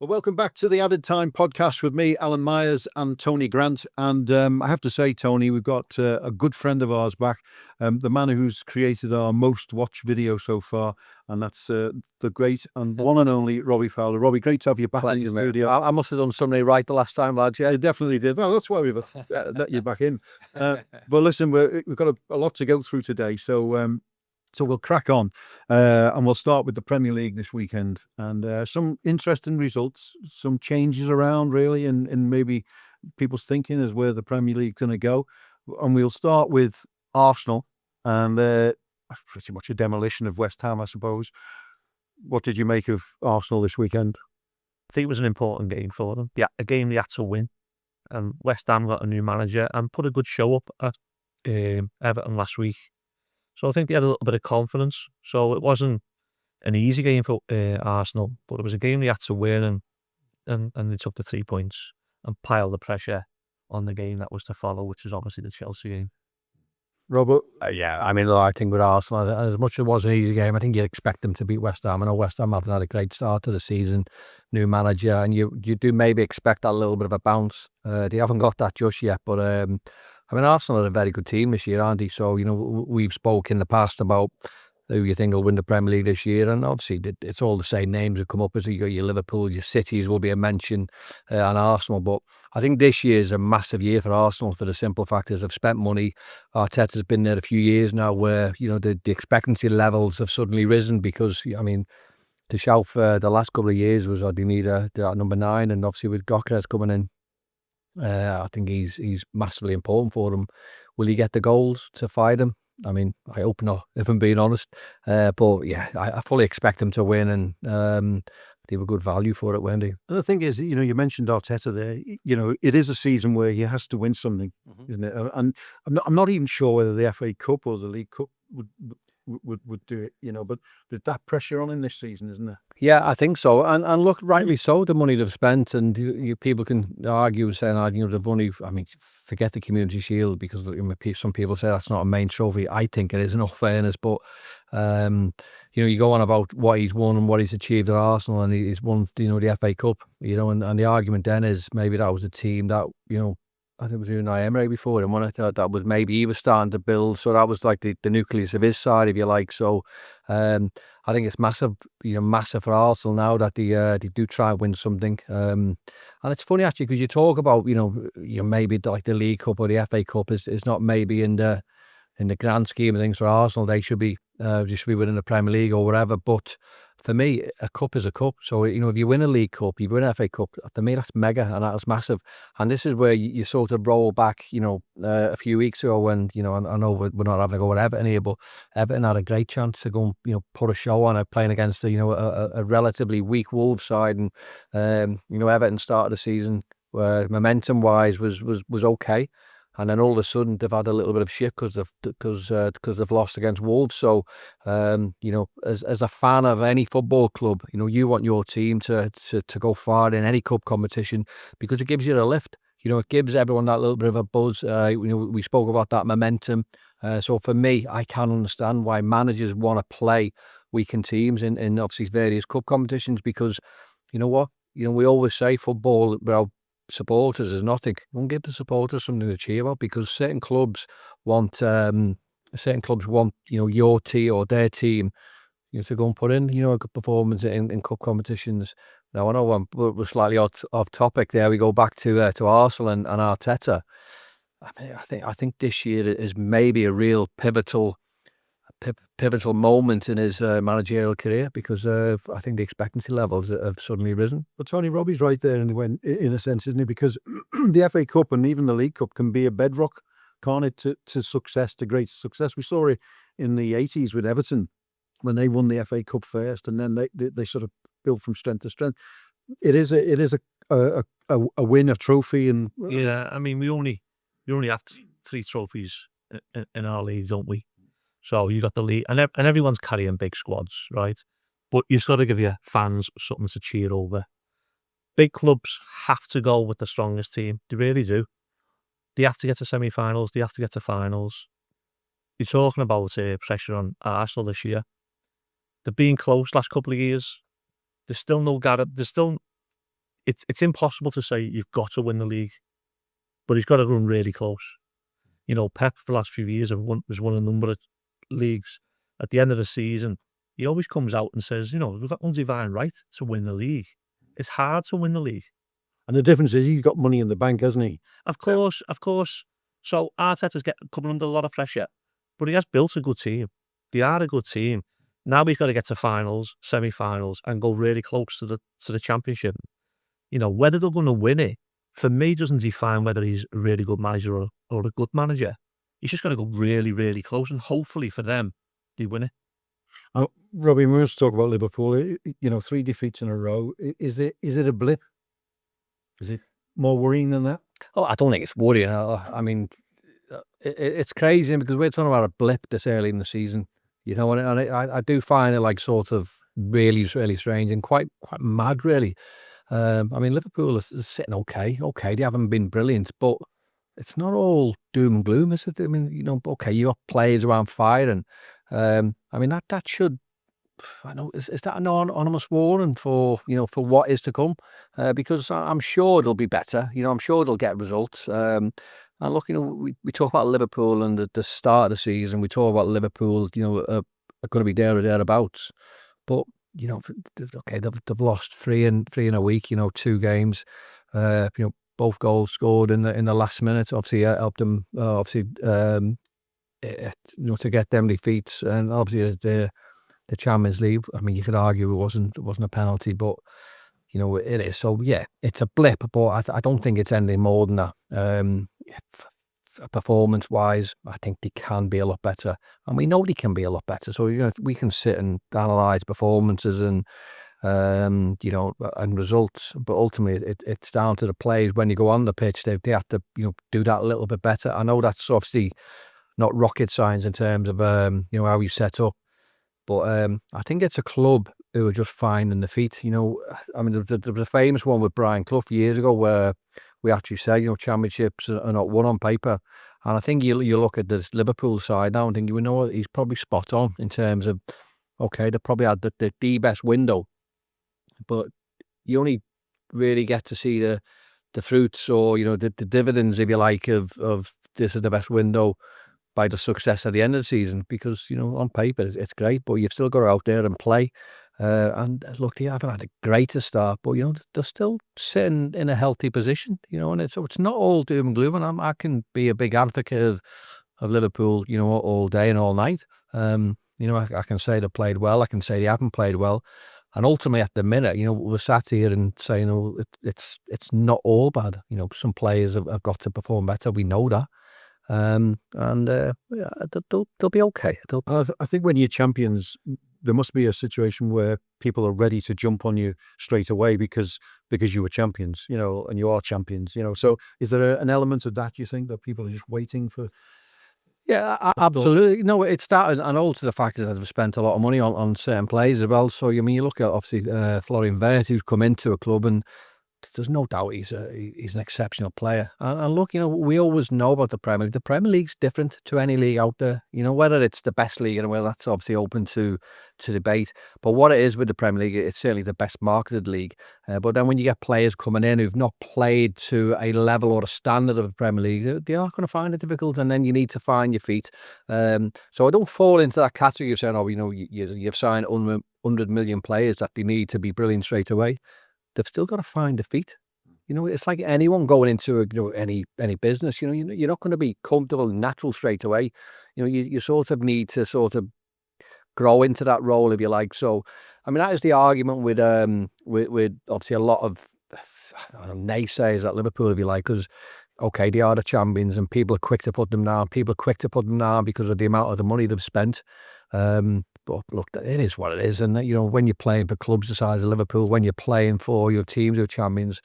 Well, welcome back to the Added Time podcast with me, Alan Myers, and Tony Grant. And I have to say, Tony, we've got a good friend of ours back, the man who's created our most watched video so far, and that's the great and one and only Robbie Fowler. Robbie, great to have you back in the studio. I must have done somebody right the last time, lads. Yeah, You definitely did. Well, that's why we've let you back in. But listen, we've got a lot to go through today, so we'll crack on, and we'll start with the Premier League this weekend, and some interesting results, some changes around really, and maybe people's thinking is where the Premier League's going to go. And we'll start with Arsenal, and pretty much a demolition of West Ham, I suppose. What did you make of Arsenal this weekend? I think it was an important game for them. Yeah, a game they had to win. West Ham got a new manager and put a good show up at Everton last week. So I think they had a little bit of confidence. So it wasn't an easy game for Arsenal, but it was a game they had to win, and they took the 3 points and piled the pressure on the game that was to follow, which is obviously the Chelsea game. Robert? Yeah. I mean, look, I think with Arsenal, as much as it was an easy game, I think you'd expect them to beat West Ham. I know West Ham haven't had a great start to the season, new manager, and you do maybe expect that little bit of a bounce. They haven't got that just yet, but I mean, Arsenal are a very good team this year, aren't they? So, we've spoke in the past about who you think will win the Premier League this year, and obviously it's all the same names that come up. As you got your Liverpool, your Cities will be a mention, and Arsenal. But I think this year is a massive year for Arsenal for the simple fact is they've spent money. Arteta's been there a few years now, where the expectancy levels have suddenly risen because I mean, the shout for the last couple of years was they need a number 9, and obviously with Gyökeres coming in, I think he's massively important for them. Will he get the goals to fight him? I mean, I hope not, if I'm being honest. But yeah, I fully expect them to win, and they were good value for it, weren't they? And the thing is, you mentioned Arteta there. It is a season where he has to win something, isn't it? And I'm not even sure whether the FA Cup or the League Cup would do it. But there's that pressure on him this season, isn't there? Yeah, I think so. And look, rightly so, the money they've spent, and people can argue saying, they've only, I mean, forget the Community Shield, because some people say that's not a main trophy. I think it is, in all fairness, but you go on about what he's won and what he's achieved at Arsenal, and he's won, the FA Cup, and the argument then is maybe that was a team that, I think it was Unai Emery before him, when I thought that was maybe he was starting to build. So that was like the nucleus of his side, if you like. So I think it's massive, massive for Arsenal now that they do try and win something. And it's funny actually, because you talk about, maybe like the League Cup or the FA Cup is not maybe in the grand scheme of things for Arsenal. They should be winning the Premier League or whatever. But for me, a cup is a cup. So, if you win a League Cup, you win an FA Cup, for me, that's mega and that's massive. And this is where you sort of roll back, a few weeks ago when, I know we're not having a go at Everton here, but Everton had a great chance to go and, put a show on it, playing against, a relatively weak Wolves side. And, Everton started the season where momentum-wise was okay. And then all of a sudden they've had a little bit of shift because they've lost against Wolves. So, as a fan of any football club, you want your team to go far in any cup competition, because it gives you a lift. It gives everyone that little bit of a buzz. We spoke about that momentum. So for me, I can understand why managers want to play weakened teams in obviously various cup competitions, because you know what? We always say football, well, supporters is nothing. Don't give the supporters something to cheer about, because certain clubs want your team or their team to go and put in a good performance in cup competitions. Now I know we're slightly off topic there. We go back to Arsenal and Arteta. I think this year is maybe a real pivotal moment in his managerial career, because I think the expectancy levels have suddenly risen. But Tony, Robbie's right there in a sense, isn't he? Because the FA Cup and even the League Cup can be a bedrock, can't it, to success, to great success. We saw it in the 80s with Everton when they won the FA Cup first, and then they sort of built from strength to strength. It is a win, a trophy, and yeah. I mean, we only have 3 trophies in our league, don't we? So you got the league, and everyone's carrying big squads, right? But you've got to give your fans something to cheer over. Big clubs have to go with the strongest team. They really do. They have to get to semi-finals. They have to get to finals. You're talking about pressure on Arsenal this year. They've been close last couple of years. There's still no guarantee. There's still it's impossible to say you've got to win the league, but he's got to run really close. You know, Pep for the last few years has won a number of leagues. At the end of the season, he always comes out and says, you know, we've got undivine right to win the league. It's hard to win the league. And the difference is he's got money in the bank, hasn't he? Of course. So Arteta's coming under a lot of pressure, but he has built a good team. They are a good team. Now he's got to get to finals, semi-finals, and go really close to the championship. You know, whether they're going to win it, for me, doesn't define whether he's a really good manager or a good manager. He's just got to go really, really close, and hopefully for them, they win it. Robbie, we must talk about Liverpool. You know, 3 defeats in a row. Is it a blip? Is it more worrying than that? Oh, I don't think it's worrying. I mean, it's crazy because we're talking about a blip this early in the season, you know, and I do find it like sort of really, really strange and quite mad, really. I mean, Liverpool is sitting okay. They haven't been brilliant, but it's not all doom and gloom, is it? I mean, you know, okay, you got players around firing. I mean, that should, I know, is that an anonymous warning for, you know, for what is to come? Because I'm sure it'll be better. You know, I'm sure it'll get results. And look, you know, we talk about Liverpool and the start of the season. We talk about Liverpool, you know, are going to be there or thereabouts. But, you know, okay, they've lost three in a week, you know, 2 games. You know, both goals scored in the last minute. Obviously, helped them, you know, to get them defeats. And obviously, the Champions League, I mean, you could argue it wasn't a penalty, but, you know, it is. So, yeah, it's a blip, but I don't think it's anything more than that. Performance-wise, I think they can be a lot better. And we know they can be a lot better. So, you know, we can sit and analyse performances and, you know, and results. But ultimately, it's down to the players when you go on the pitch. They have to, you know, do that a little bit better. I know that's obviously not rocket science in terms of, you know, how you set up. But I think it's a club who are just finding the feet. You know, I mean, there was a famous one with Brian Clough years ago where we actually said, you know, championships are not won on paper. And I think you look at this Liverpool side now and think, you know what, he's probably spot on in terms of, okay, they probably had the best window, but you only really get to see the fruits or, you know, the dividends, if you like, of this is the best window by the success at the end of the season, because, you know, on paper it's great, but you've still got to go out there and play. And look, they haven't had the greatest start, but, you know, they're still sitting in a healthy position, you know, and it's not all doom and gloom. And I can be a big advocate of Liverpool, you know, all day and all night. You know, I can say they played well. I can say they haven't played well. And ultimately, at the minute, you know, we're sat here and saying, oh, it's not all bad. You know, some players have got to perform better. We know that. Yeah, they'll be okay. I think when you're champions, there must be a situation where people are ready to jump on you straight away because you were champions, you know, and you are champions, you know. So is there an element of that, you think, that people are just waiting for? Yeah, absolutely. No, it's that, and also the fact that they've spent a lot of money on certain players as well. So, I mean, you look at, obviously, Florian Wirtz, who's come into a club, and there's no doubt he's an exceptional player. And look, you know, we always know about the Premier League. The Premier League's different to any league out there. You know, whether it's the best league in the world, that's obviously open to debate. But what it is with the Premier League, it's certainly the best marketed league. But then when you get players coming in who've not played to a level or a standard of the Premier League, they are going to find it difficult, and then you need to find your feet. So I don't fall into that category of saying, oh, you know, you've signed 100 million players that they need to be brilliant straight away. They've still got to find a feet. You know, it's like anyone going into any business. You know, you're not going to be comfortable and natural straight away. You know, you sort of need to sort of grow into that role, if you like. So, I mean, that is the argument with obviously a lot of naysayers at Liverpool, if you like, because okay, they are the champions, and people are quick to put them down. People are quick to put them down because of the amount of the money they've spent. But look, it is what it is. And, you know, when you're playing for clubs the size of Liverpool, when you're playing for your teams who are champions,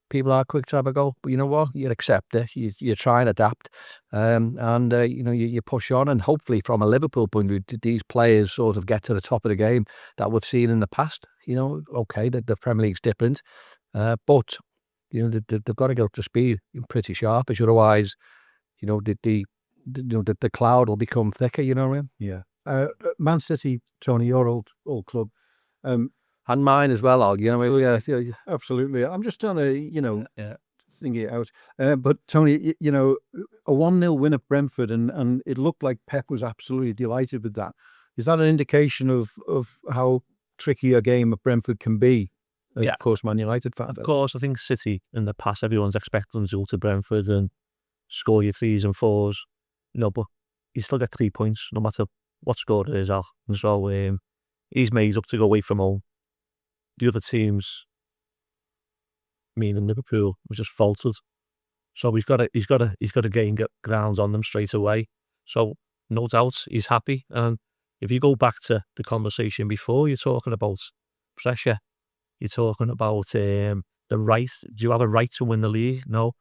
people are quick to have a go. But you know what? You accept it. You try and adapt. You know, you push on. And hopefully, from a Liverpool point of view, these players sort of get to the top of the game that we've seen in the past. You know, okay, the Premier League's different. But, you know, they've got to get up to speed pretty sharpish. Otherwise, you know, the cloud will become thicker, you know what I mean? Yeah. Man City, Tony, your old club, And mine as well, Al. Yeah. Absolutely. I'm just trying to, Yeah. think it out. But Tony, a 1-0 win at Brentford, and it looked like Pep was absolutely delighted with that. Is that an indication of how tricky a game at Brentford can be? Yeah. Of course, Man United fan. Of course, I think City in the past, everyone's expecting them to go to Brentford and score your 3s and 4s. But you still get 3 points no matter what score it is, Al. And so he's made up to go away from home. The other teams, meaning Liverpool, was just faltered. So he's got to gain grounds on them straight away. So no doubt he's happy. And if you go back to the conversation before, you're talking about pressure. You're talking about the right. Do you have a right to win the league? No.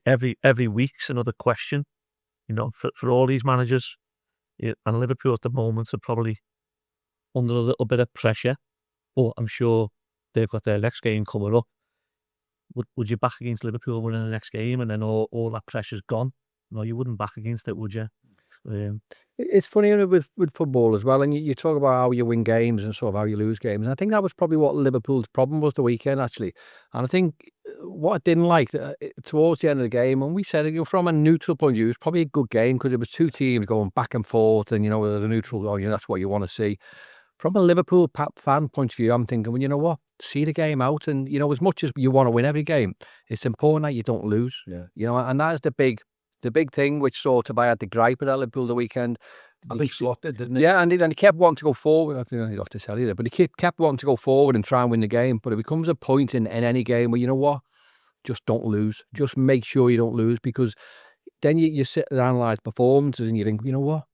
Every week's another question. For all these managers, and Liverpool at the moment are probably under a little bit of pressure. But I'm sure they've got their next game coming up. Would you back against Liverpool winning the next game and then all that pressure's gone? No, you wouldn't back against it, would you? It's funny with football as well, and you talk about how you win games and sort of how you lose games. And I think that was probably what Liverpool's problem was the weekend, actually. And I think what I didn't like towards the end of the game, and we said it, from a neutral point of view, it was probably a good game because it was two teams going back and forth, and the neutral, that's what you want to see. From a Liverpool fan point of view, I'm thinking, well, you know what? See the game out, and as much as you want to win every game, it's important that you don't lose. Yeah. And that is the big thing, which sort of I had to gripe at Liverpool the weekend. I think Slot did, didn't he? Yeah, and he kept wanting to go forward. I think I'd have to tell you that, but he kept wanting to go forward and try and win the game. But it becomes a point in any game where, you know what? Just don't lose. Just make sure you don't lose, because then you sit and analyse performances and you think, you know what?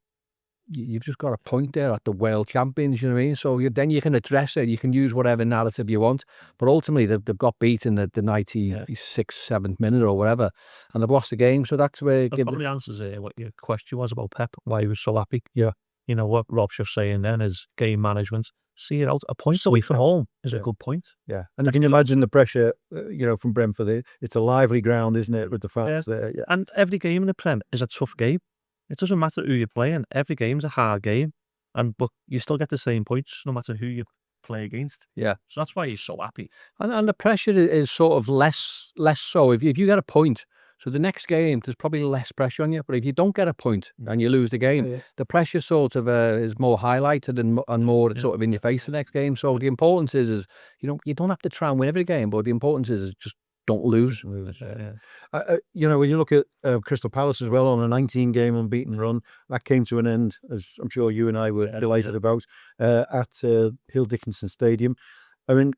You've just got a point there at the world champions, you know what I mean? So then you can address it, you can use whatever narrative you want. But ultimately, they've got beat in the 96th, 7th minute or whatever, and they've lost the game. So that's where... That probably answers what your question was about Pep, why he was so happy. Yeah. What Rob's just saying then is game management. See it out. A point away from home is a good point. Yeah. And can you imagine the pressure, from Brentford? It's a lively ground, isn't it, with the fans there? Yeah. And every game in the Prem is a tough game. It doesn't matter who you're playing. Every game's a hard game, but you still get the same points no matter who you play against. Yeah. So that's why he's so happy. And the pressure is sort of less so. If you get a point, so the next game there's probably less pressure on you. But if you don't get a point and you lose the game, the pressure sort of is more highlighted and more sort of in your face for the next game. So the importance is you don't have to try and win every game, but the importance is just don't lose. When you look at Crystal Palace as well, on a 19-game unbeaten run, that came to an end, as I'm sure you and I were delighted about, at Hill Dickinson Stadium. I mean,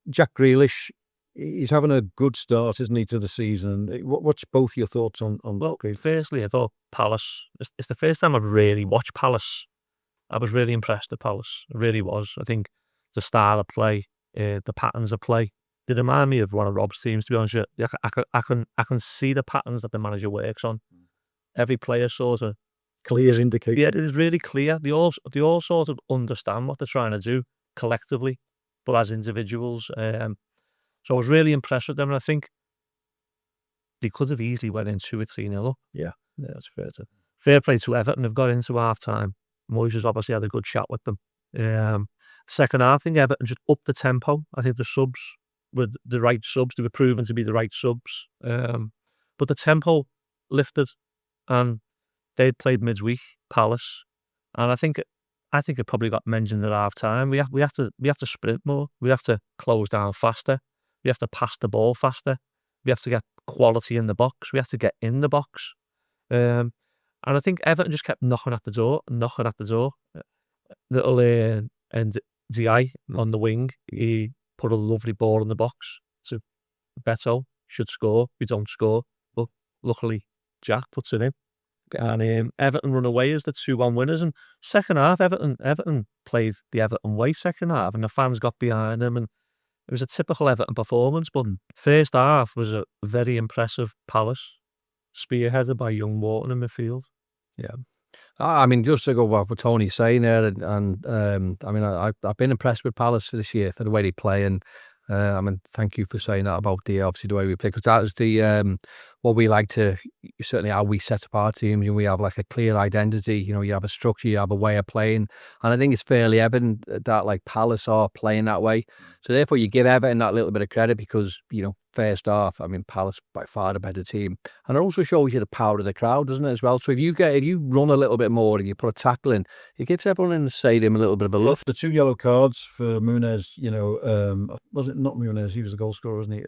Jack Grealish, he's having a good start, isn't he, to the season? What's both your thoughts on Grealish? Firstly, I thought Palace, it's the first time I've really watched Palace. I was really impressed with Palace. I really was. I think the style of play, the patterns of play, they remind me of one of Rob's teams, to be honest with you. I can see the patterns that the manager works on. Every player sort of... Clear indication. Yeah, it is really clear. They all sort of understand what they're trying to do collectively, but as individuals. So I was really impressed with them, and I think they could have easily went in 2 or 3-0 up. Yeah, that's fair. Fair play to Everton. They've got into half-time. Moyes has obviously had a good chat with them. Second half, I think Everton just upped the tempo. I think the subs were the right subs. They were proven to be the right subs. But the tempo lifted, and they'd played midweek, Palace, and I think it probably got mentioned at half time. We have to sprint more. We have to close down faster. We have to pass the ball faster. We have to get quality in the box. We have to get in the box. And I think Everton just kept knocking at the door. Little and Di on the wing, he put a lovely ball in the box to Beto. Should score. We don't score, but luckily Jack puts it in. And Everton run away as the 2-1 winners. And second half, Everton played the Everton way second half, and the fans got behind them, and it was a typical Everton performance. But first half was a very impressive Palace, spearheaded by young Morton in midfield. Yeah. I mean, just to go back what Tony's saying there, and I mean, I've been impressed with Palace for this year, for the way they play, and I mean, thank you for saying that about obviously the way we play, because that was what we like to, certainly how we set up our team, we have like a clear identity, you have a structure, you have a way of playing. And I think it's fairly evident that like Palace are playing that way. So therefore you give Everton that little bit of credit because, first half, Palace by far the better team. And it also shows you the power of the crowd, doesn't it, as well? So if you run a little bit more and you put a tackle in, it gives everyone in the stadium a little bit of a lift. The 2 yellow cards for Muniz, was it not Muniz? He was the goal scorer, wasn't he?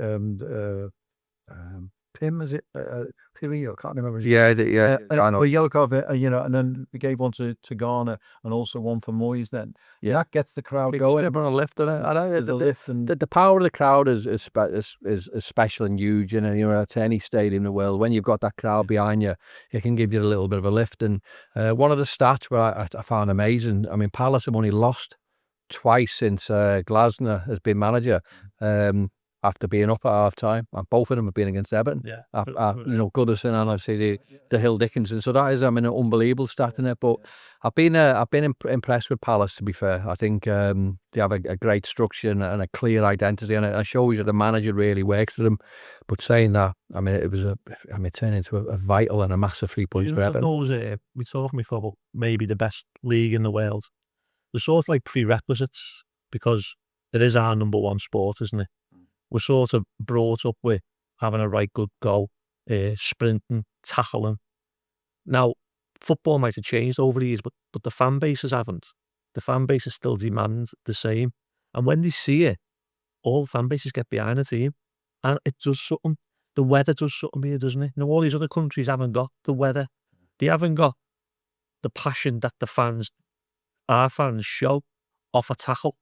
Pim, is it? Piri, I can't remember. I know. A yellow card, and then we gave one to Garner and also one for Moyes then. Yeah. That gets the crowd going. Everyone a lift. There's a lift. And the power of the crowd is special and huge, at any stadium in the world. When you've got that crowd behind you, it can give you a little bit of a lift. And one of the stats where I found amazing, Palace have only lost twice since Glasner has been manager. After being up at half time, and both of them have been against Everton. Goodison and obviously the Hill Dickinson. So that is, an unbelievable stat in it. But I've been impressed with Palace, to be fair. I think they have a great structure and a clear identity, and it shows that the manager really works with them. But saying that, it was it turned into a vital and a massive 3 points for Everton. We talk before about maybe the best league in the world. There's sort of like prerequisites because it is our number one sport, isn't it? We're sort of brought up with having a right good go, sprinting, tackling. Now, football might have changed over the years, but the fan bases haven't. The fan bases still demand the same. And when they see it, all fan bases get behind the team. And it does something. The weather does something here, doesn't it? All these other countries haven't got the weather. They haven't got the passion that our fans show off a tackle.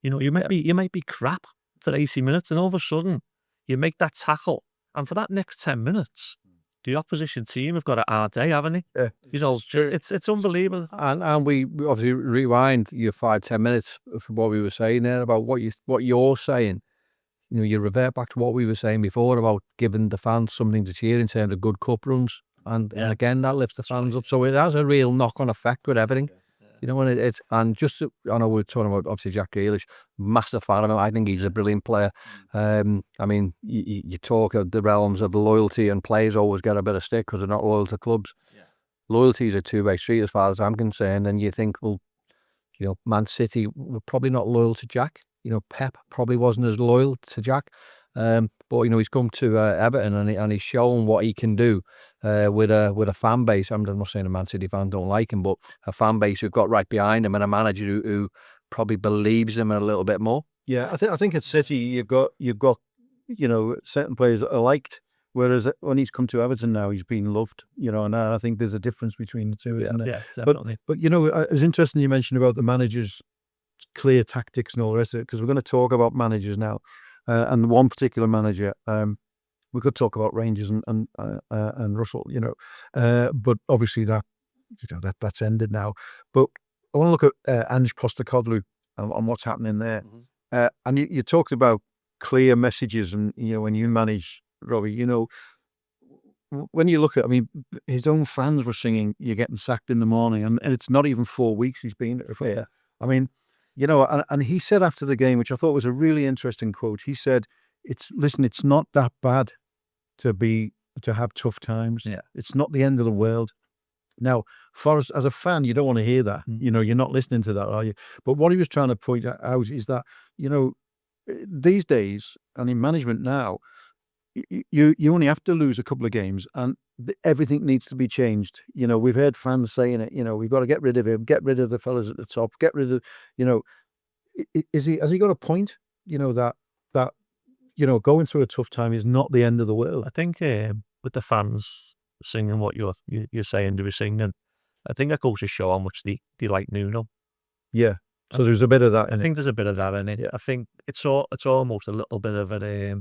You might be crap for 80 minutes, and all of a sudden you make that tackle, and for that next 10 minutes the opposition team have got a hard day, haven't they? Yeah. It's unbelievable. And we obviously rewind your 5-10 minutes from what we were saying there about what you're saying. You revert back to what we were saying before about giving the fans something to cheer in terms of good cup runs, and again that lifts the fans up. So it has a real knock-on effect with everything. When it's, and just, I know we're talking about obviously Jack Grealish, massive fan of him. I think he's a brilliant player. You talk of the realms of loyalty, and players always get a bit of stick because they're not loyal to clubs. Loyalty is a two-way street as far as I'm concerned. And you think, well, Man City were probably not loyal to Jack. Pep probably wasn't as loyal to Jack. But he's come to Everton and he's shown what he can do with a fan base. I'm not saying a Man City fan don't like him, but a fan base who've got right behind him and a manager who probably believes him a little bit more. Yeah, I think at City you've got certain players that are liked, whereas when he's come to Everton now he's been loved. And I think there's a difference between the two. Yeah, definitely. But it was interesting you mentioned about the managers' clear tactics and all the rest of it, because we're going to talk about managers now. And one particular manager, we could talk about Rangers and Russell, but obviously that's ended now. But I want to look at Ange Postecoglou and what's happening there. And you talked about clear messages, and when you manage, Robbie, when you look at, his own fans were singing "You're getting sacked in the morning," and it's not even 4 weeks he's been there. Yeah. And he said after the game, which I thought was a really interesting quote, he said, it's not that bad to have tough times. Yeah. It's not the end of the world. Now, as a fan, you don't want to hear that. You're not listening to that, are you? But what he was trying to point out is that, these days, and in management now, you only have to lose a couple of games and everything needs to be changed. We've heard fans saying it, we've got to get rid of him, get rid of the fellas at the top, get rid of, has he got a point, that going through a tough time is not the end of the world? I think with the fans singing what you're saying they were singing, I think that goes to show how much they like Nuno. Yeah. So there's a bit of that. I think there's a bit of that in it. Yeah. I think it's almost a little bit of a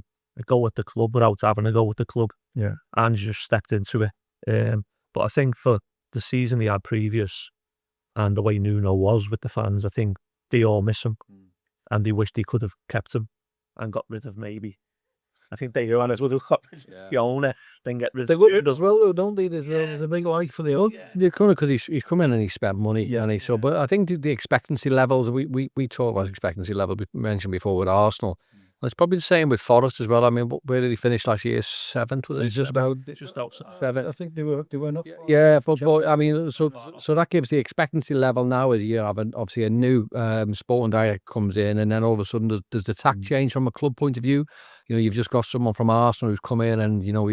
go at the club without having a go at the club. Yeah. And just stepped into it. But I think for the season he had previous and the way Nuno was with the fans, I think they all miss him. And they wish they could have kept him and got rid of maybe. I think they would have got rid of the owner, then get rid of They would as well, though, don't they? There's a big like for the owner. They're kind of, because he's come in and he spent money, and but I think the expectancy levels, we talk about expectancy level we mentioned before with Arsenal, It's probably the same with Forest as well. I mean, where did he finish last year? 7th, was it? It's just about Just outside. 7. I think they were not. Yeah, but I mean, so that gives the expectancy level now as you have obviously a new sporting director comes in, and then all of a sudden does the tack change from a club point of view? You know, you've just got someone from Arsenal who's come in, and you know,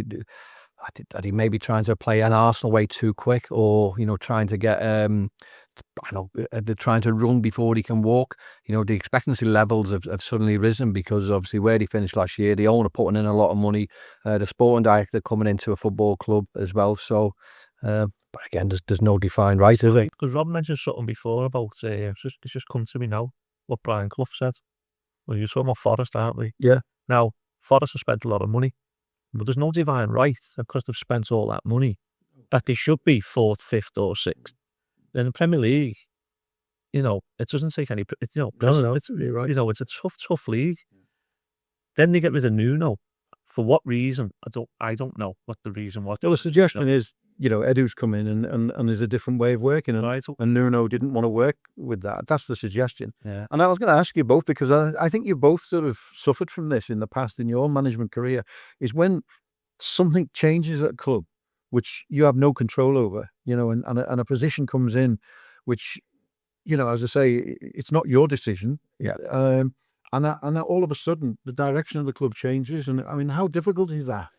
that he may be trying to play an Arsenal way too quick, or you know, trying to get I know they're trying to run before he can walk. You know, the expectancy levels have suddenly risen because obviously where he finished last year, the owner putting in a lot of money, the sporting director coming into a football club as well. So, but again, there's no defined right, is it? Because Rob mentioned something before about it's just come to me now what Brian Clough said. Well, you're talking about Forest, aren't we? Yeah. Now, Forest have spent a lot of money, but there's no divine right because they've spent all that money that they should be 4th, 5th, or 6th. In the Premier League, you know, it doesn't take any. You know, No, it's you're right. You know, it's a tough league. Then they get rid of Nuno. For what reason? I don't know what the reason was. Well, the suggestion is, you know, Edu's come in and there's a different way of working, and Nuno didn't want to work with that. That's the suggestion. Yeah. And I was going to ask you both, because I think you both sort of suffered from this in the past in your management career, is when something changes at a club, which you have no control over, you know, and a position comes in, which, you know, as I say, it's not your decision. Yeah. And all of a sudden, the direction of the club changes. And I mean, how difficult is that?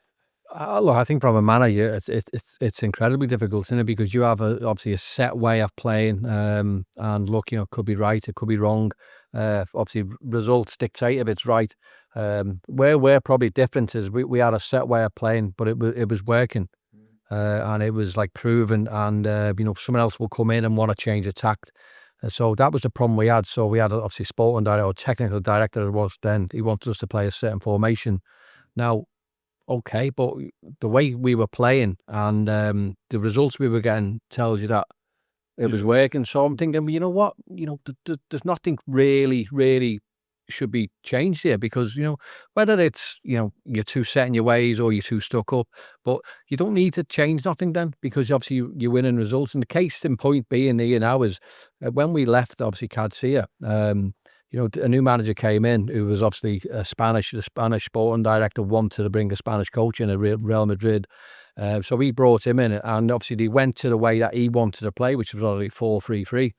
Look, I think from a manager, it's incredibly difficult, isn't it? Because you have obviously a set way of playing, and look, you know, it could be right, it could be wrong. Obviously, results dictate if it's right. Where we're probably different is we had a set way of playing, but it was working, and it was like proven. And you know, someone else will come in and want to change the tact. So that was the problem we had. So we had obviously sporting director or technical director it was then. He wanted us to play a certain formation. Now, okay, but the way we were playing and the results we were getting tells you that it was working. So I'm thinking, you know what, you know, there's nothing really should be changed here, because you know, whether it's, you know, you're too set in your ways or you're too stuck up, but you don't need to change nothing then, because obviously you're winning results. And the case in point being here now is when we left obviously Cadsia, you know, a new manager came in who was obviously the Spanish sporting director wanted to bring a Spanish coach in at Real Madrid. So we brought him in, and obviously they went to the way that he wanted to play, which was already 4-3-3.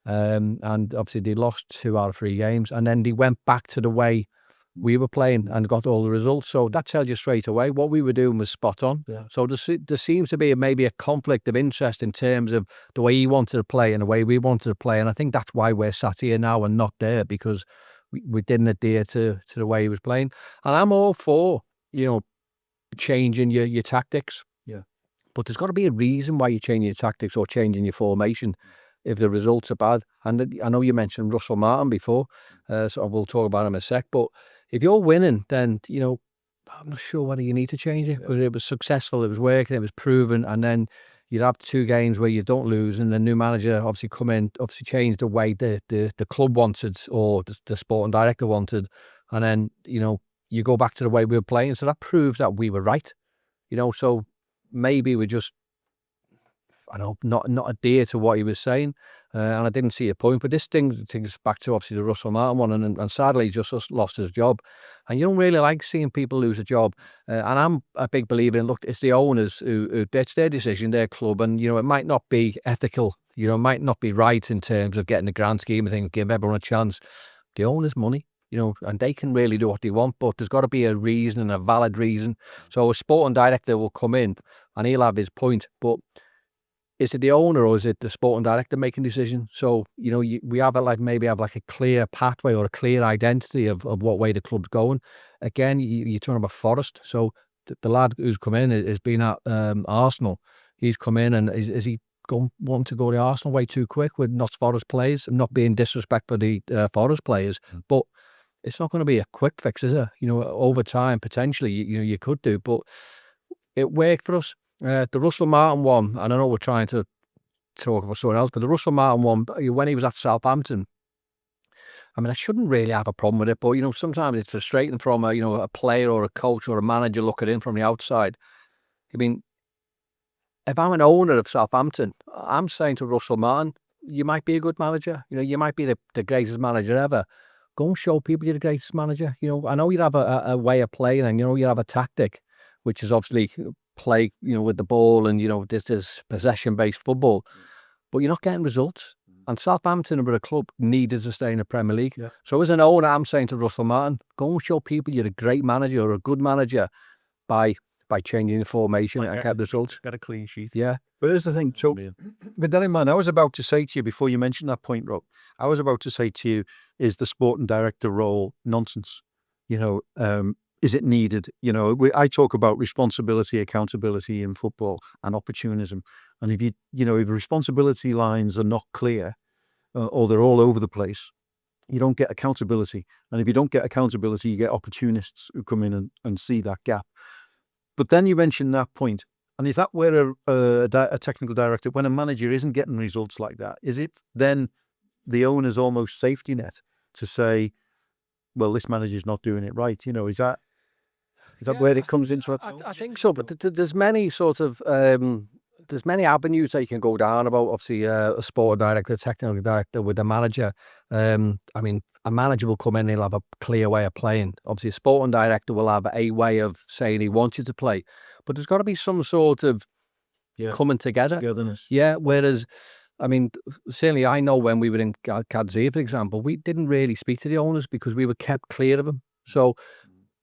And obviously they lost 2 out of 3 games, and then they went back to the way we were playing and got all the results. So that tells you straight away what we were doing was spot on. Yeah. So there seems to be maybe a conflict of interest in terms of the way he wanted to play and the way we wanted to play. And I think that's why we're sat here now and not there, because we didn't adhere to the way he was playing. And I'm all for, you know, changing your tactics. Yeah. But there's got to be a reason why you're changing your tactics or changing your formation if the results are bad. And I know you mentioned Russell Martin before, so we'll talk about him in a sec. But if you're winning, then, you know, I'm not sure whether you need to change it. But it was successful, it was working, it was proven, and then you'd have 2 games where you don't lose, and the new manager obviously come in, obviously change the way the club wanted, or the sporting director wanted, and then, you know, you go back to the way we were playing. So that proves that we were right, you know. So maybe we just, I don't know, not adhere to what he was saying, and I didn't see a point. But this thing's back to obviously the Russell Martin one, and sadly he just lost his job. And you don't really like seeing people lose a job. And I'm a big believer in, look, it's the owners who it's their decision, their club, and you know, it might not be ethical, you know, it might not be right in terms of getting the grand scheme of things, give everyone a chance. The owner's money, you know, and they can really do what they want, but there's got to be a reason and a valid reason. So a sporting director will come in and he'll have his point, but is it the owner or is it the sporting director making decisions? So, you know, we have maybe have a clear pathway or a clear identity of what way the club's going. Again, you're talking about Forest. So the lad who's come in has been at Arsenal. He's come in, and is he wanting to go the Arsenal way too quick with not Forest players? I'm not being disrespectful to the Forest players, but it's not going to be a quick fix, is it? You know, over time, potentially, you could do, but it worked for us. The Russell Martin one, and I know we're trying to talk about someone else, but the Russell Martin one, when he was at Southampton, I mean, I shouldn't really have a problem with it, but, you know, sometimes it's frustrating from a player or a coach or a manager looking in from the outside. I mean, if I'm an owner of Southampton, I'm saying to Russell Martin, you might be a good manager, you know, you might be the greatest manager ever. go and show people you're the greatest manager. You know, I know you have a way of playing, and you know you have a tactic, which is obviously play, you know, with the ball, and you know this is possession-based football, but you're not getting results. And Southampton were a club needed to stay in the Premier League. Yeah. So as an owner, I'm saying to Russell Martin, go and show people you're a great manager or a good manager by changing the formation and get results. Get a clean sheet. Yeah. But here's the thing. So, with that in mind, I was about to say to you before you mentioned that point, Rob, I was about to say to you, is the sporting director role nonsense? You know, is it needed? You know, I talk about responsibility, accountability in football and opportunism. And if if responsibility lines are not clear or they're all over the place, you don't get accountability. And if you don't get accountability, you get opportunists who come in and see that gap. But then you mentioned that point. And is that where a technical director, when a manager isn't getting results like that, is it then the owner's almost safety net to say, well, this manager's not doing it right? You know, is that where it comes into it? I think so, but there's many sort of there's many avenues that you can go down about. Obviously, a sport director, technical director with a manager. I mean, a manager will come in, he'll have a clear way of playing. Obviously, a sporting director will have a way of saying he wants you to play, but there's got to be some sort of coming together. Togetherness. Yeah. Whereas, I mean, certainly I know when we were in Cadzia, for example, we didn't really speak to the owners because we were kept clear of them. So,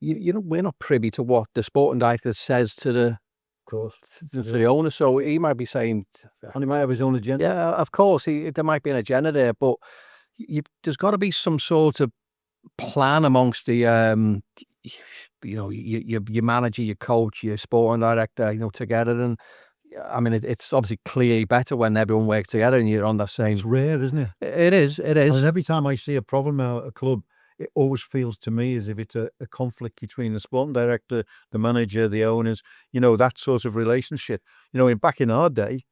you know, we're not privy to what the sporting director says to the owner. So he might be saying, and he might have his own agenda. yeah, of course, there might be an agenda there, but there's got to be some sort of plan amongst the, you know, your manager, your coach, your sporting director, you know, together. And I mean, it's obviously clearly better when everyone works together and you're on the same. It's rare, isn't it? It is. And every time I see a problem at a club, it always feels to me as if it's a conflict between the sporting director, the manager, the owners, you know, that sort of relationship. You know, back in our day,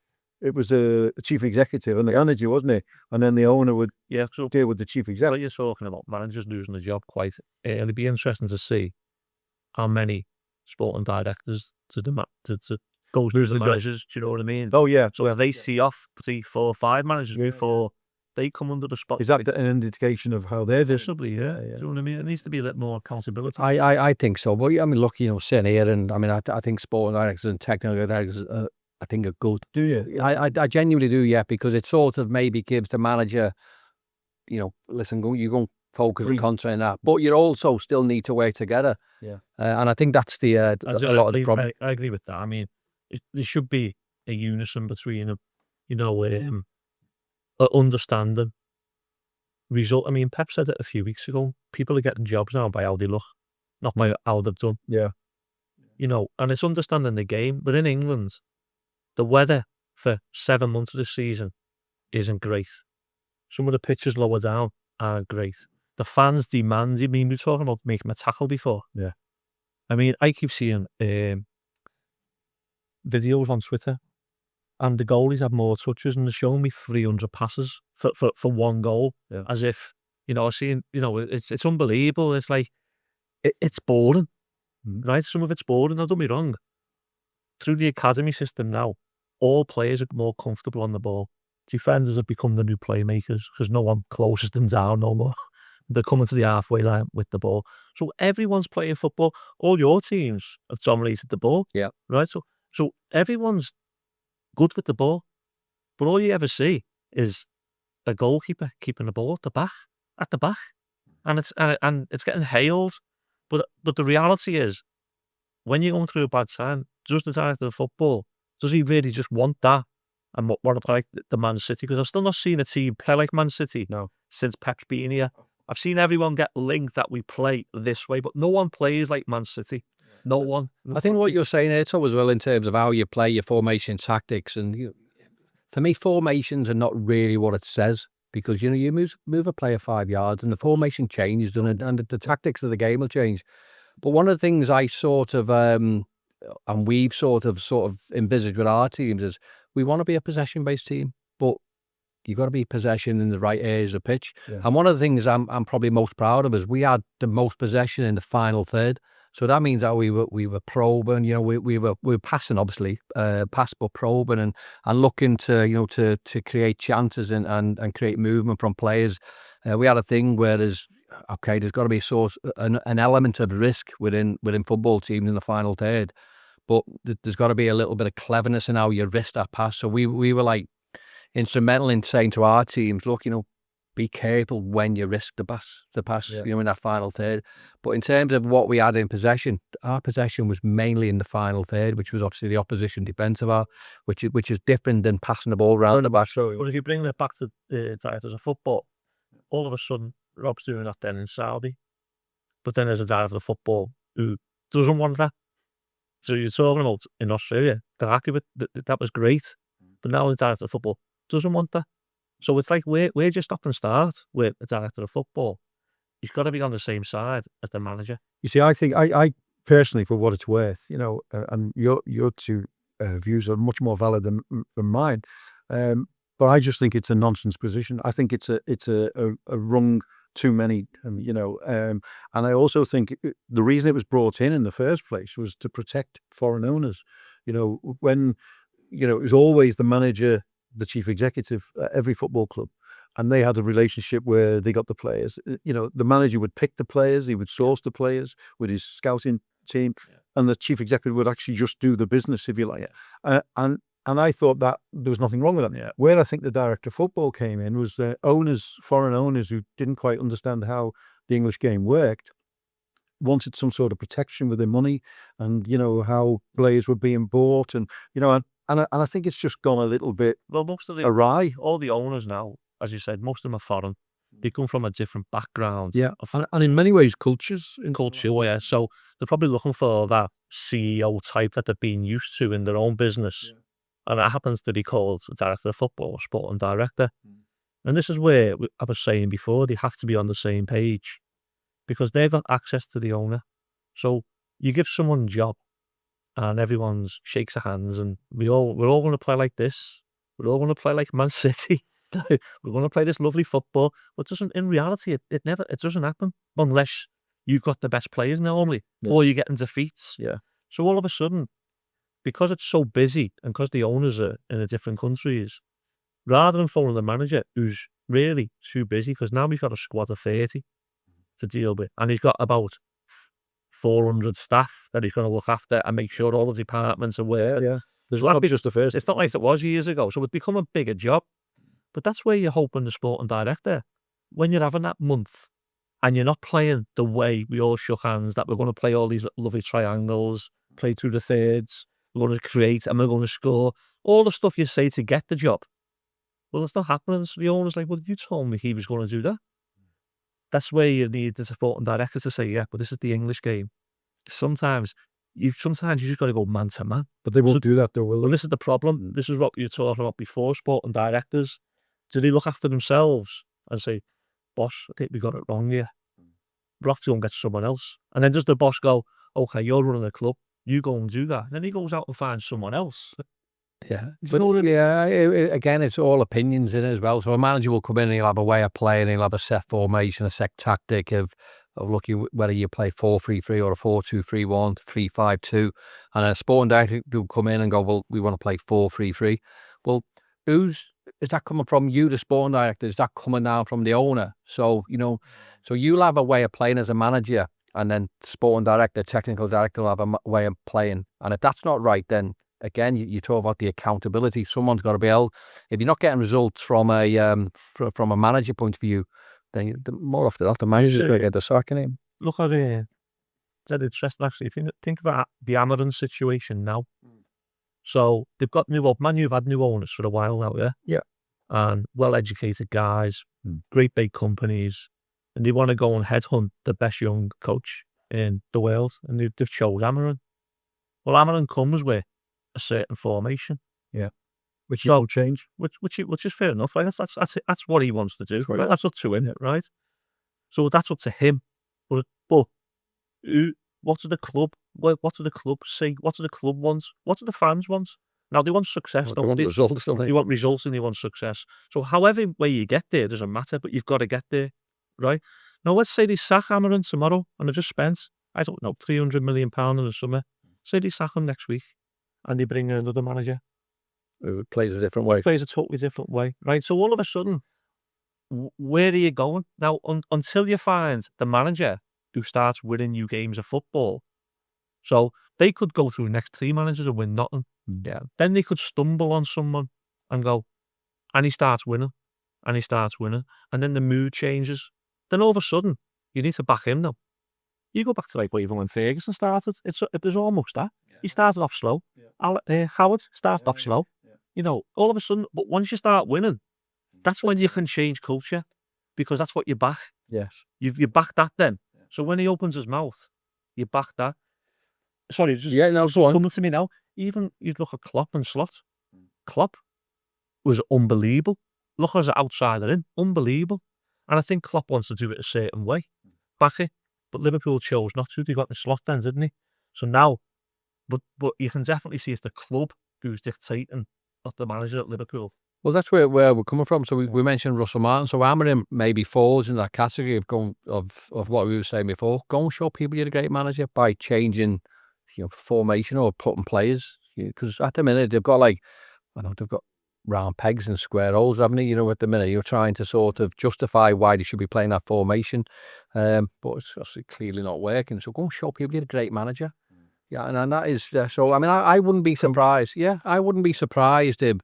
it was a chief executive and the manager, wasn't it? And then the owner would deal with the chief executive. What you're talking about, managers losing the job quite early. It'd be interesting to see how many sporting directors to go lose the managers. Do you know what I mean? Oh, yeah. So they see off 3, 4, 5 managers before they come under the spotlight. Is that an indication of how they're visibly? Yeah. Do you know what I mean? It needs to be a little more accountability. I think so. But I mean, look, you know, sitting here, and I mean, I think sporting directors and technical directors, I think are good. Do you? I genuinely do, yeah, because it sort of maybe gives the manager, you know, listen, you go and focus and concentrate on that, but you also still need to work together. Yeah. And I think that's a lot of the problem. I agree with that. I mean, there should be a unison between them, you know, understanding result. I mean, Pep said it a few weeks ago. People are getting jobs now by how they look, not by how they've done. Yeah. You know, and it's understanding the game. But in England, the weather for 7 months of the season isn't great. Some of the pitches lower down aren't great. The fans demand. I mean, we were talking about making a tackle before. Yeah. I mean, I keep seeing videos on Twitter, and the goalies have more touches, and they're showing me 300 passes for one goal, as if, you know, seeing, you know, it's unbelievable. It's like it's boring, right? Some of it's boring. Now, don't be wrong. Through the academy system now, all players are more comfortable on the ball. Defenders have become the new playmakers because no one closes them down no more. They're coming to the halfway line with the ball. So everyone's playing football. All your teams have dominated the ball. Yeah. Right? So everyone's good with the ball. But all you ever see is a goalkeeper keeping the ball at the back. And it's getting hailed. But the reality is, when you're going through a bad time, does the director of football, does he really just want that and want to play like the Man City? Because I've still not seen a team play like Man City since Pep's been here. I've seen everyone get linked that we play this way, but no one plays like Man City. No one. I think what you're saying here, Tom, as well, in terms of how you play your formation tactics, and for me, formations are not really what it says, because you move a player 5 yards and the formation changes, and the tactics of the game will change. But one of the things I sort of and we've sort of envisaged with our teams is we want to be a possession-based team, but you've got to be possession in the right areas of the pitch. Yeah. And one of the things I'm probably most proud of is we had the most possession in the final third. So that means that we were probing, you know, we were passing, obviously, pass, but probing and looking to create chances and create movement from players. We had a thing where okay, there's got to be an element of risk within football teams in the final third, but there's got to be a little bit of cleverness in how you risk that pass. So we were like instrumental in saying to our teams, look, be careful when you risk the pass, in that final third. But in terms of what we had in possession, our possession was mainly in the final third, which was obviously the opposition defensive half, which is different than passing the ball around the back. But if you bring it back to the directors of football, all of a sudden Rob's doing that then in Saudi, but then there's a director of football who doesn't want that. So you're talking about in Australia, they're happy with that was great, but now the director of football doesn't want that. So it's like where do you stop and start with a director of football? He's got to be on the same side as the manager. You see, I think I personally, for what it's worth, and your two views are much more valid than mine. But I just think it's a nonsense position. I think it's a rung too many, and I also think the reason it was brought in the first place was to protect foreign owners. When it was always the manager, the chief executive at every football club, and they had a relationship where they got the players. The manager would pick the players, he would source the players with his scouting team, and the chief executive would actually just do the business, if you like. And I thought that there was nothing wrong with that. Where I think the director of football came in was the owners, foreign owners who didn't quite understand how the English game worked, wanted some sort of protection with their money, and how players were being bought, and and I think it's just gone a little bit most of awry. All the owners now, as you said, most of them are foreign. They come from a different background. And in many ways, cultures. Culture, so they're probably looking for that CEO type that they've been used to in their own business. And it happens to be called a director of football or sporting director. And this is where I was saying before, they have to be on the same page because they've got access to the owner. So you give someone a job and everyone shakes their hands and we're all going to play like this. We're all going to play like Man City. We're going to play this lovely football. But in reality, it doesn't happen unless you've got the best players normally or you're getting defeats. So all of a sudden, because it's so busy and because the owners are in the different countries, rather than phoning the manager who's really too busy, because now he's got a squad of 30 to deal with, and he's got about 400 staff that he's going to look after and make sure all the departments are aware. There's not just the first. It's not like it was years ago, so it's become a bigger job. But that's where you're hoping the sporting director, when you're having that month and you're not playing the way we all shook hands, that we're going to play all these lovely triangles, play through the thirds, we're going to create and we're going to score, all the stuff you say to get the job. Well, it's not happening. So the owner's like, well, you told me he was going to do that. That's where you need the supporting director to say, but this is the English game. Sometimes you just got to go man to man. But they won't do that, though, will they? Well, this is the problem. This is what you were talking about before, sporting directors. Do they look after themselves and say, boss, I think we got it wrong here. We'll have to go and get someone else. And then does the boss go, okay, you're running the club, you go and do that. And then he goes out and finds someone else. Again, it's all opinions in it as well. So a manager will come in and he'll have a way of playing, he'll have a set formation, a set tactic of looking whether you play 4-3-3 or a 4-2-3-1, 3-5-2. And a sporting director will come in and go, well, we want to play 4-3-3. Well, is that coming from you, the sporting director? Is that coming down from the owner? So, so you'll have a way of playing as a manager, and then sporting director, technical director will have a way of playing. And if that's not right, then again, you talk about the accountability. Someone's got to be able, if you're not getting results from a manager point of view, then more often the manager's going to get the sack in him. Look at it. It's interesting, actually. Think about the Amarin situation now. So they've got Man U have had new owners for a while now, yeah, and well-educated guys, great big companies, and they want to go and headhunt the best young coach in the world, and they've chose Amarin. Well, Amarin comes with a certain formation, which will change, which is fair enough. Right? That's what he wants to do. Right? That's up to him, right? So that's up to him. But what do the club? What do the club see? What do the club want? What do the fans want? Now they want success. They want results, don't they? They want results and they want success. So however way you get there doesn't matter, but you've got to get there, right? Now let's say they sack Amarin tomorrow and they've just spent, I don't know, £300 million in the summer. Say they sack him next week and they bring in another manager. Who plays a different way. Plays a totally different way, right? So all of a sudden, where are you going now? Until you find the manager who starts winning you games of football. So they could go through the next 3 managers and win nothing. Yeah. Then they could stumble on someone and go, and he starts winning, and he starts winning, and then the mood changes. Then all of a sudden, you need to back him now. You go back to like even when Ferguson started, it was almost that. He started off slow. Howard started off slow. You know, all of a sudden, but once you start winning, that's when you can change culture, because that's what you back. Yes. You back that then. So when he opens his mouth, you back that. Sorry, just Yeah, no, go on. coming to me now. Even you'd look at Klopp and Slot. Klopp was unbelievable. Look as an outsider in, unbelievable. And I think Klopp wants to do it a certain way, back it. But Liverpool chose not to. They got the Slot then, didn't they? So now, but you can definitely see it's the club who's dictating, not the manager at Liverpool. Well, that's where we're coming from. So we mentioned Russell Martin. So Amorim maybe falls in that category of what we were saying before. Go and show people you're a great manager by changing, formation or putting players. Because at the minute they've got they've got round pegs and square holes, haven't they? At the minute you're trying to sort of justify why they should be playing that formation, but it's obviously clearly not working. So go and show people you're a great manager. Yeah, and that is so. I mean, I wouldn't be surprised. Yeah, I wouldn't be surprised if.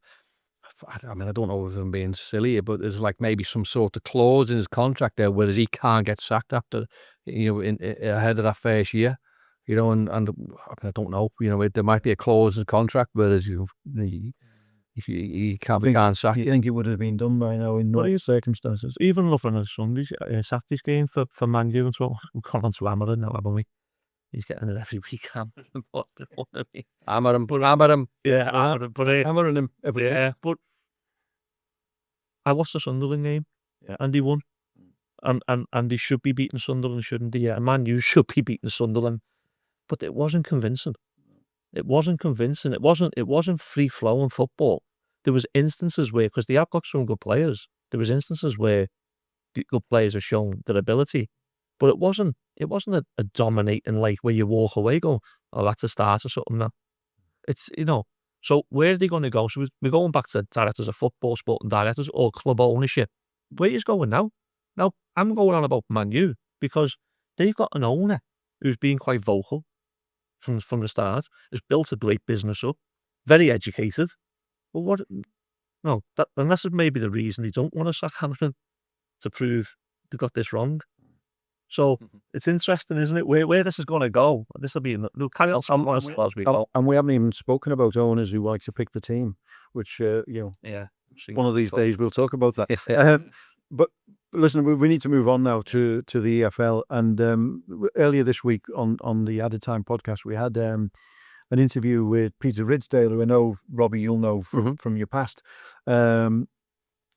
I mean, I don't know if I'm being silly, but there's like maybe some sort of clause in his contract there where he can't get sacked after, ahead of that first year, and I don't know, there might be a clause in the contract whereas you can't sack. You think it would have been done by now in no circumstances? Even looking at Sunday's Saturday's game for Man U and so we've gone on to Amarin now, haven't we? He's getting it every week. Amarim. Yeah, Hammering him every week. Yeah, but I watched the Sunderland game, and they won, and they should be beating Sunderland, shouldn't they? Yeah, and Man U should be beating Sunderland, but it wasn't convincing. It wasn't convincing. It wasn't free flowing football. There was instances where, because they have got some good players, there was instances where the good players have shown their ability, but it wasn't a dominating where you walk away going, oh, that's a start or something now. It's, so where are they going to go? So we're going back to directors of football, sporting directors, or club ownership. Where is going now? Now, I'm going on about Man U because they've got an owner who's been quite vocal from the start, has built a great business up, very educated. But unless it may be the reason they don't want to sack Hamilton to prove they got this wrong. So it's interesting, isn't it? Where this is going to go? This will be carry on as we go. And we haven't even spoken about owners who like to pick the team, which one of these days we'll talk about that. But listen, we need to move on now to the EFL. And earlier this week on the Added Time podcast, we had an interview with Peter Ridsdale, who I know, Robbie, you'll know from your past.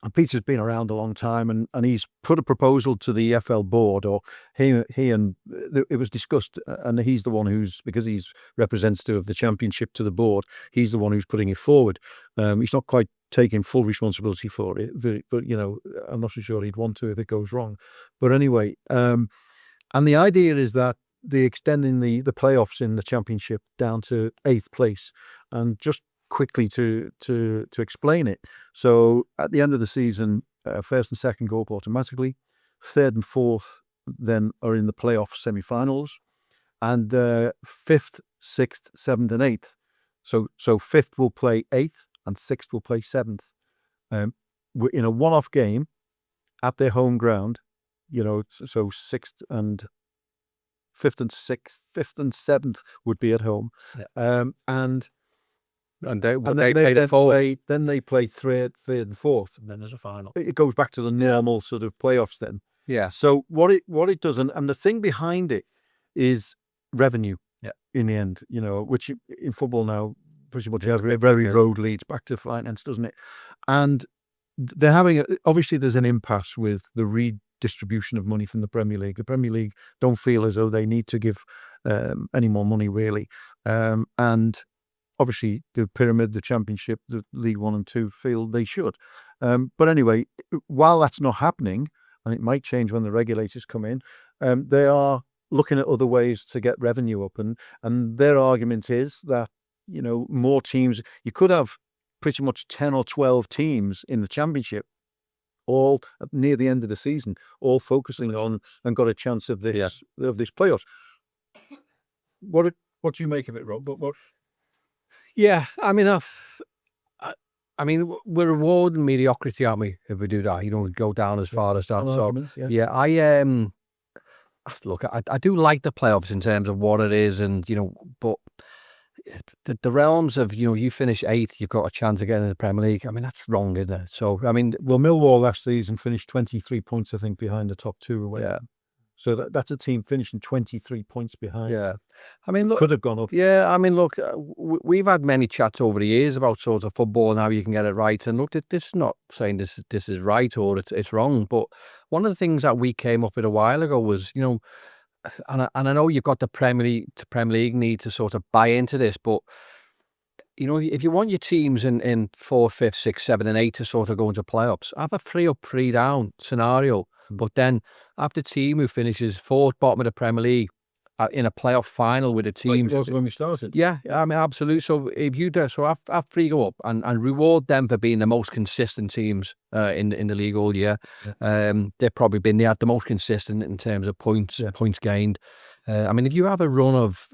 And Peter's been around a long time, and he's put a proposal to the EFL board, or it was discussed, and he's the one because he's representative of the championship to the board, he's the one who's putting it forward. He's not quite taking full responsibility for it, but I'm not so sure he'd want to if it goes wrong. But anyway, and the idea is that they're extending the playoffs in the championship down to 8th place, and just quickly to explain it. So at the end of the season, first and second go up automatically. Third and fourth then are in the playoff semi-finals, and 5th, 6th, 7th, and 8th. So 5th will play 8th, and 6th will play 7th. We're in a one-off game at their home ground. So 6th and 5th and 6th, 5th and 7th would be at home, And they play the fourth. Then they play third and fourth. And then there's a final. It goes back to the normal sort of playoffs then. Yeah. So what it does, and the thing behind it is revenue. Yeah. In the end, which in football now pretty much every road leads back to finance, doesn't it? And they're having obviously there's an impasse with the redistribution of money from the Premier League. The Premier League don't feel as though they need to give any more money really, and obviously, the Pyramid, the Championship, the League 1 and 2 feel they should. But anyway, while that's not happening, and it might change when the regulators come in, they are looking at other ways to get revenue up. And their argument is that, more teams, you could have pretty much 10 or 12 teams in the Championship, all near the end of the season, all focusing on and got a chance of this playoffs. What do you make of it, Rob? What? Yeah, I mean, we're rewarding mediocrity, aren't we? If we do that, go down as far as that. So look, I do like the playoffs in terms of what it is, and but the realms of you finish 8th, you've got a chance of getting in the Premier League. I mean, that's wrong, isn't it? So I mean, well, Millwall last season finished 23 points, I think, behind the top 2 away. Yeah. So that's a team finishing 23 points behind. Yeah, I mean, look, could have gone up. Yeah, I mean, look, we've had many chats over the years about sort of football and how you can get it right. And look, this is not saying this is right or it's wrong, but one of the things that we came up with a while ago was, and I know you've got the Premier League need to sort of buy into this, but if you want your teams in 4th, 5th, 6th, 7th, and 8th to sort of go into playoffs, have a 3 up, 3 down scenario. But then have the team who finishes 4th, bottom of the Premier League in a playoff final with a team. Like when we started. Yeah, I mean, absolutely. So if you do, so have 3 go up and reward them for being the most consistent teams in the league all year. Yeah. They've probably been the most consistent in terms of points gained. I mean, if you have a run of,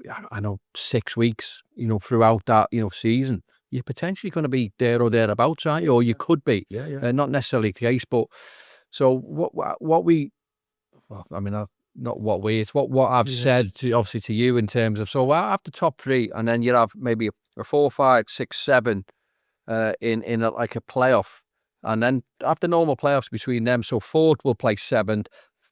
6 weeks, throughout that, season, you're potentially going to be there or thereabouts, aren't you? Or you could be. Yeah. Not necessarily the case, but so what we, well, I mean, it's what I've said obviously to you in terms of, so have the top 3 and then you have maybe a 4, 5, 6, 7 in like a playoff, and then after normal playoffs between them. So 4th will play 7th,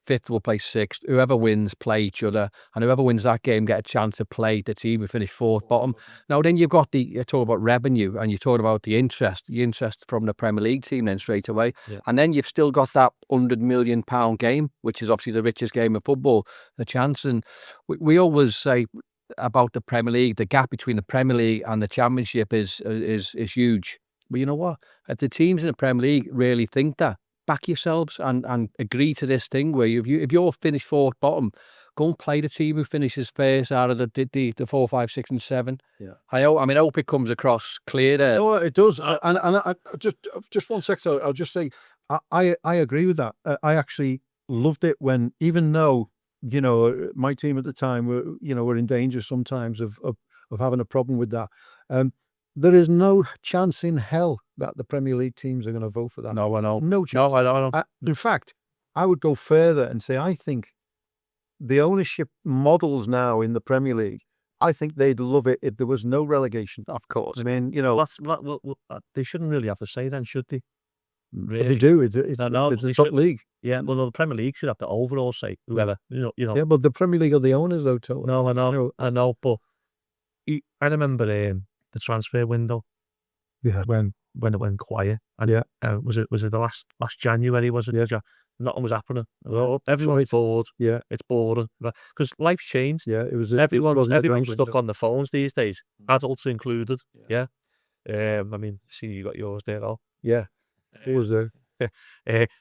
5th will play 6th. Whoever wins play each other, and whoever wins that game get a chance to play the team who finish 4th bottom. Now then you've got you talk about revenue, and you talk about the interest from the Premier League team then straight away. Yeah. And then you've still got that £100 million game, which is obviously the richest game of football, the chance. And we always say about the Premier League, the gap between the Premier League and the Championship is huge. But you know what? If the teams in the Premier League really think that, back yourselves and agree to this thing where if you're finished 4th bottom, go and play the team who finishes first out of the 4, 5, 6, and 7. Yeah, I hope it comes across clear there. No, it does. And I just one second. I'll just say I agree with that. I actually loved it when, even though my team at the time were in danger sometimes of having a problem with that. There is no chance in hell that the Premier League teams are going to vote for that. No, I know. No chance. No, I don't. In fact, I would go further and say I think the ownership models now in the Premier League, I think they'd love it if there was no relegation. Of course. I mean, they shouldn't really have a say then, should they? Really? They do. It's a top league. Yeah, well, the Premier League should have the overall say. Whoever, Yeah, but the Premier League are the owners, though, Tony. No, I know, but I remember the transfer window. Yeah. When it went quiet, and was it the last January? Was it? Yeah. Nothing was happening. Everyone's bored. Yeah, it's boring because life's changed. Yeah, it was. Everyone's stuck on the phones these days, adults included. Yeah. I mean, see, you got yours there, all. Yeah. What was there?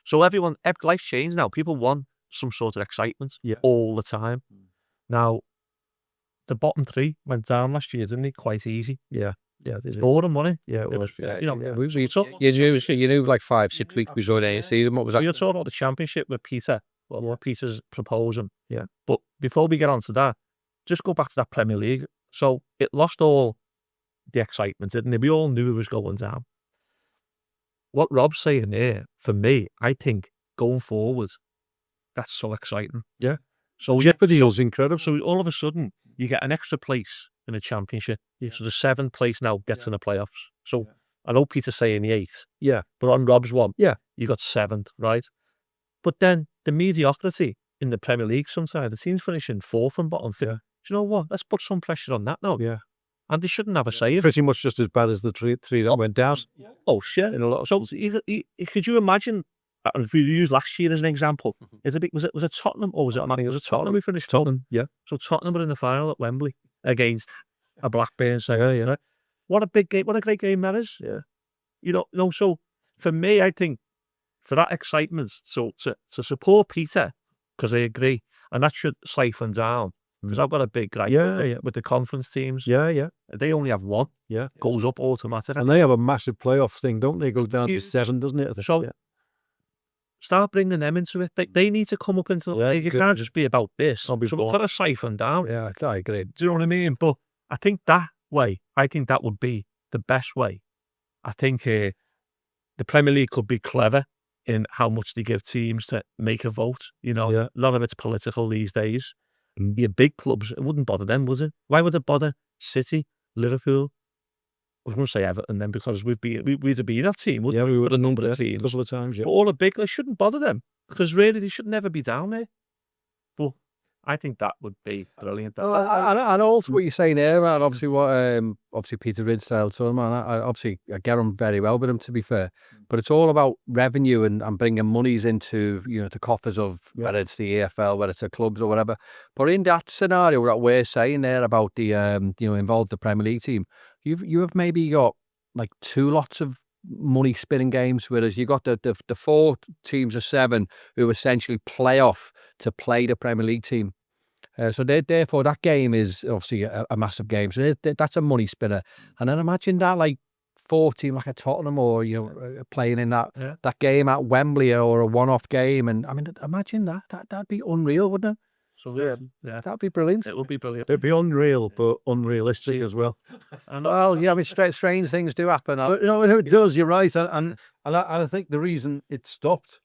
So life's changed now. People want some sort of excitement all the time. Now, the bottom 3 went down last year, didn't it? Quite easy. Yeah. It's boring, wasn't it? Yeah, it was. You knew like 5, 6 weeks before the season. What was that? You're talking about the Championship with Peter. What Peter's proposing. Yeah. But before we get on to that, just go back to that Premier League. So it lost all the excitement, didn't it? We all knew it was going down. What Rob's saying there, for me, I think going forward, that's so exciting. Yeah. So jeopardy is incredible. So all of a sudden, you get an extra place in the Championship. Yeah. So the 7th place now gets in the playoffs. So I know Peter's saying the 8th. Yeah. But on Rob's one, you got 7th, right? But then the mediocrity in the Premier League sometimes, the teams finishing 4th and bottom 5th. Yeah. Do you know what? Let's put some pressure on that now. Yeah. And they shouldn't have a say. Pretty much just as bad as the three that went down. Oh, shit. So could you imagine, if we use last year as an example, was it Tottenham or was it Man? It was Tottenham we finished. Tottenham, yeah. So Tottenham were in the final at Wembley against a Blackburn side. What a big game! What a great game that is. Yeah. So for me, I think for that excitement, so to support Peter, because I agree, and that should siphon down. Because I've got a big gripe with the conference teams. Yeah. They only have one. Yeah. Goes up automatically. And they have a massive playoff thing, don't they? It goes down to 7, doesn't it? So Start bringing them into it. They need to come up into the league. It can't just be about this. So we've got to siphon down. Yeah, I agree. Do you know what I mean? But I think that would be the best way. I think the Premier League could be clever in how much they give teams to make a vote. You know, a lot of it's political these days. Your big clubs, it wouldn't bother them, would it? Why would it bother City, Liverpool? I was going to say Everton then, because we'd have been that team. Yeah, we would a number of teams. a couple of times. Yeah. But all the big, they shouldn't bother them, because really they should never be down there. But I think that would be brilliant. And also what you're saying there, man, obviously obviously Peter Ridsdale, so man, I get on very well with him, to be fair. But it's all about revenue and bringing monies into, the coffers of, whether it's the EFL, whether it's the clubs or whatever. But in that scenario that we're saying there about the involved the Premier League team, you have maybe got like 2 lots of money spinning games, whereas you got the 4 teams of 7 who essentially play off to play the Premier League team. So therefore that game is obviously a massive game. So that's a money spinner. And then imagine that like 4 team like a Tottenham or playing in that game at Wembley or a one-off game. And I mean, imagine that'd be unreal, wouldn't it? So that'd be brilliant. It would be brilliant. It'd be unreal, but unrealistic as well. Well, I mean, strange things do happen. But, it does. You're right, and I think the reason it stopped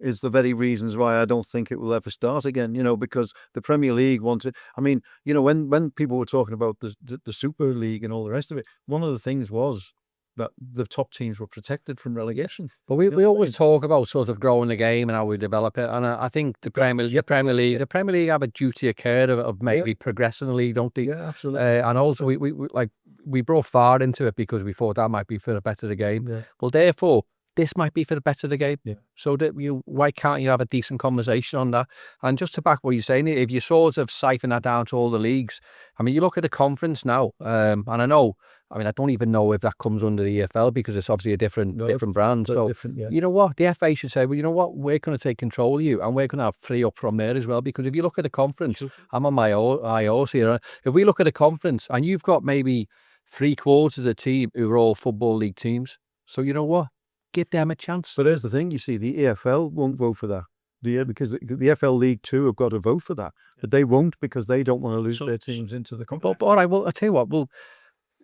is the very reasons why I don't think it will ever start again. Because the Premier League wanted. I mean, when people were talking about the Super League and all the rest of it, one of the things was that the top teams were protected from relegation. But we always talk about sort of growing the game and how we develop it, and I think the Premier League have a duty of care of maybe progressing the league, don't they? Yeah, absolutely. And also we brought far into it because we thought that might be for the better of the game. Yeah. Well, therefore, this might be for the better of the game. Yeah. So that why can't you have a decent conversation on that? And just to back what you're saying, if you sort of siphon that down to all the leagues, I mean, you look at the conference now, and I don't even know if that comes under the EFL because it's obviously a different brand. So you know what, the FA should say, well, you know what, we're going to take control of you, and we're going to have 3 up from there as well. Because if you look at the conference, I'm on my IOS here. If we look at the conference, and you've got maybe 3/4 of the team who are all Football League teams, so you know what? Give them a chance. But here's the thing, you see, the EFL won't vote for that. Because the FL League 2 have got to vote for that. But they won't, because they don't want to lose their teams into the competition. But all right, well, I'll tell you what,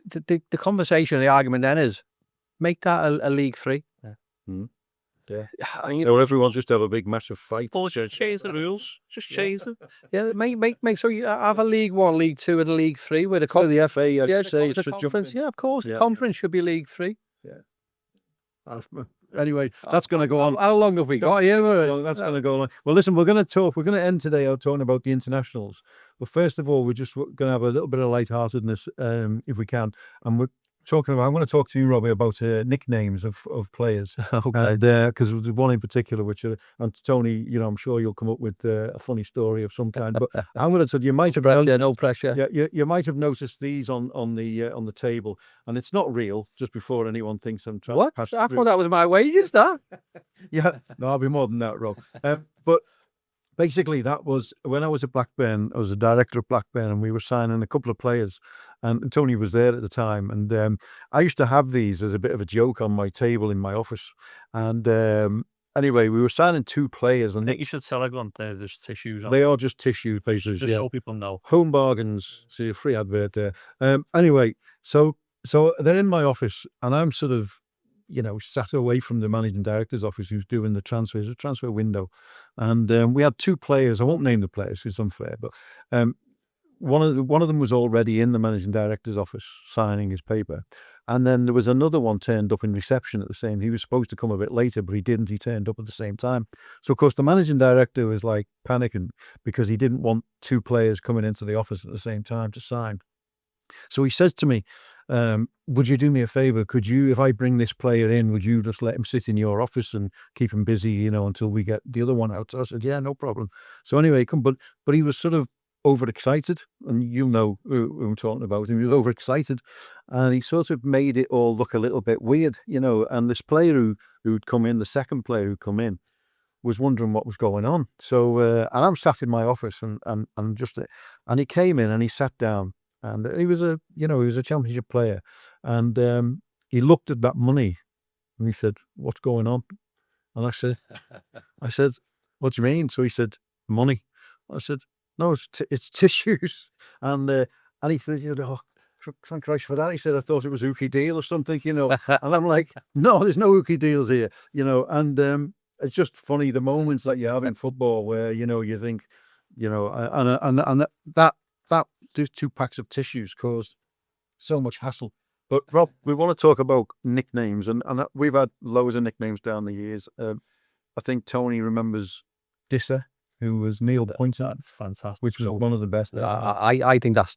the conversation, the argument then is, make that a League 3. Yeah. And, Everyone just have a big massive fight. Or change the rules. Just change them. Yeah, make sure you have a League 1, League 2 and a League 3 where the the FA, the conference, of course, the conference should be League 3. Anyway, that's going to go on. How long have we got here? That's going to go on. Well, listen, we're going to end today out talking about the internationals. But first of all, we're just going to have a little bit of lightheartedness, if we can. And I'm going to talk to you, Robbie, about nicknames of players. Okay. Because there's one in particular, which, and Tony, I'm sure you'll come up with a funny story of some kind. But I'm going to tell you, might have noticed, no pressure. Yeah, you might have noticed these on the table, and it's not real. Just before anyone thinks I'm trying to pass. I thought that was my wages, that. Yeah, no, I'll be more than that, Rob. But basically, that was when I was at Blackburn. I was a director of Blackburn, and we were signing a couple of players. And Tony was there at the time. And I used to have these as a bit of a joke on my table in my office. And anyway, we were signing 2 players. And I think you should tell everyone there's tissues. They are just tissue papers. Just so people know. Home bargains. See a free advert there. Anyway, so they're in my office, and I'm sort of, sat away from the managing director's office who's doing the transfers, a transfer window. And we had 2 players. I won't name the players, it's unfair, but one of them was already in the managing director's office signing his paper. And then there was another one turned up in reception at the same. He was supposed to come a bit later, but he didn't. He turned up at the same time. So, of course, the managing director was like panicking because he didn't want 2 players coming into the office at the same time to sign. So he says to me, would you do me a favor? Could you, if I bring this player in, would you just let him sit in your office and keep him busy, until we get the other one out? So I said, yeah, no problem. So anyway, but he was sort of overexcited, and you know who I'm talking about. He was overexcited, and he sort of made it all look a little bit weird, and this player who'd come in, the second player who'd come in, was wondering what was going on. So, and I'm sat in my office, and he came in and he sat down. And he was a championship player, and he looked at that money, and he said, "What's going on?" And I said, what do you mean? So he said, money. I said, no, it's tissues. And he said, thank Christ for that. He said, I thought it was Ookie Deal or something, And I'm like, no, there's no Ookie Deals here, And it's just funny the moments that you have in football where you think, and that those 2 packs of tissues caused so much hassle. But Rob, we want to talk about nicknames, and we've had loads of nicknames down the years. I think Tony remembers Disser, who was Neil Pointer. That's fantastic. Which was one of the best. I think that's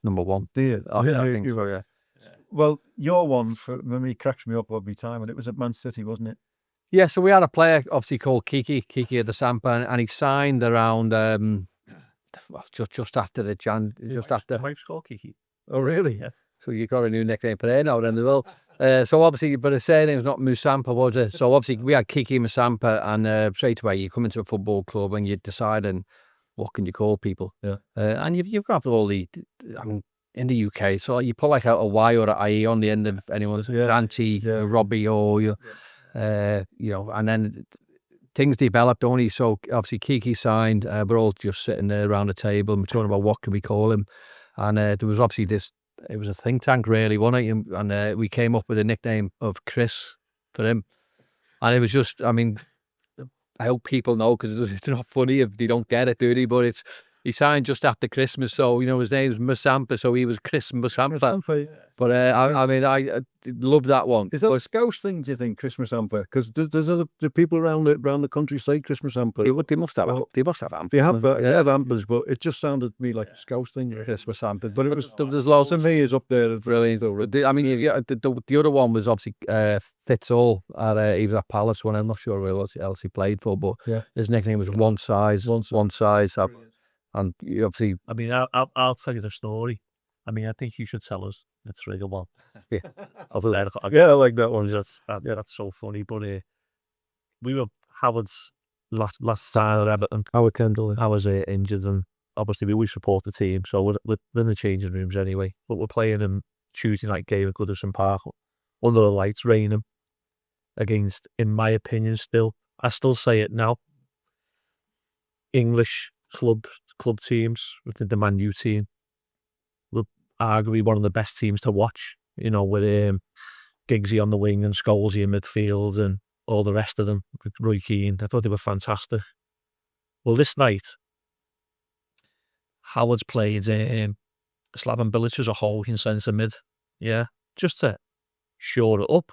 number one. Yeah, I think so, yeah. Well, your one for me cracks me up every time, and it was at Man City, wasn't it? Yeah, so we had a player obviously called Kiki at the Sampa, and he signed around just after the just after. My wife's called Kiki. Oh, really? Yeah. So you got a new nickname for there now then as well. So obviously, but his surname's not Musampa, was it? So obviously we had Kiki Musampa, and straight away you come into a football club and you're deciding what can you call people. Yeah. And you've got all the, I mean, in the UK, so you pull like out a Y or an IE on the end of anyone's Auntie, Robbie, or and then things developed only. So obviously Kiki signed. We're all just sitting there around the table and we're talking about what can we call him. And there was obviously this. It was a think tank, really, wasn't it? And we came up with a nickname of Chris for him. And it was just, I mean, I hope people know, because it's not funny if they don't get it, do they? But he signed just after Christmas, so his name's Musampa, so he was Chris Musampa. But I love that one. Is that a Scouse thing, do you think, Christmas hamper? Because there's other people around the country say Christmas hamper. They must have hampers. They have hampers, but it just sounded to me like a Scouse thing. Christmas hampers. But there's Well, lots to me, is up there. brilliant. I mean, the other one was obviously Fitzall. He was at Palace when I'm not sure who else he played for, but his nickname was One Size. One Size. And you obviously, I mean, I'll tell you the story. I mean, I think you should tell us the trigger one. Yeah, I like that one. That's so funny. But we were Howard's last time at Everton. Howard Kendall. I was injured, and obviously we always support the team, so we're in the changing rooms anyway. But we're playing them Tuesday night game at Goodison Park under the lights, raining, against, in my opinion, I still say it now, English club teams, within the Man U team, were arguably one of the best teams to watch. With Giggsy on the wing and Scholesy in midfield and all the rest of them, Roy Keane. I thought they were fantastic. Well, this night, Howard's played Slaven Bilic as a whole in centre mid, just to shore it up.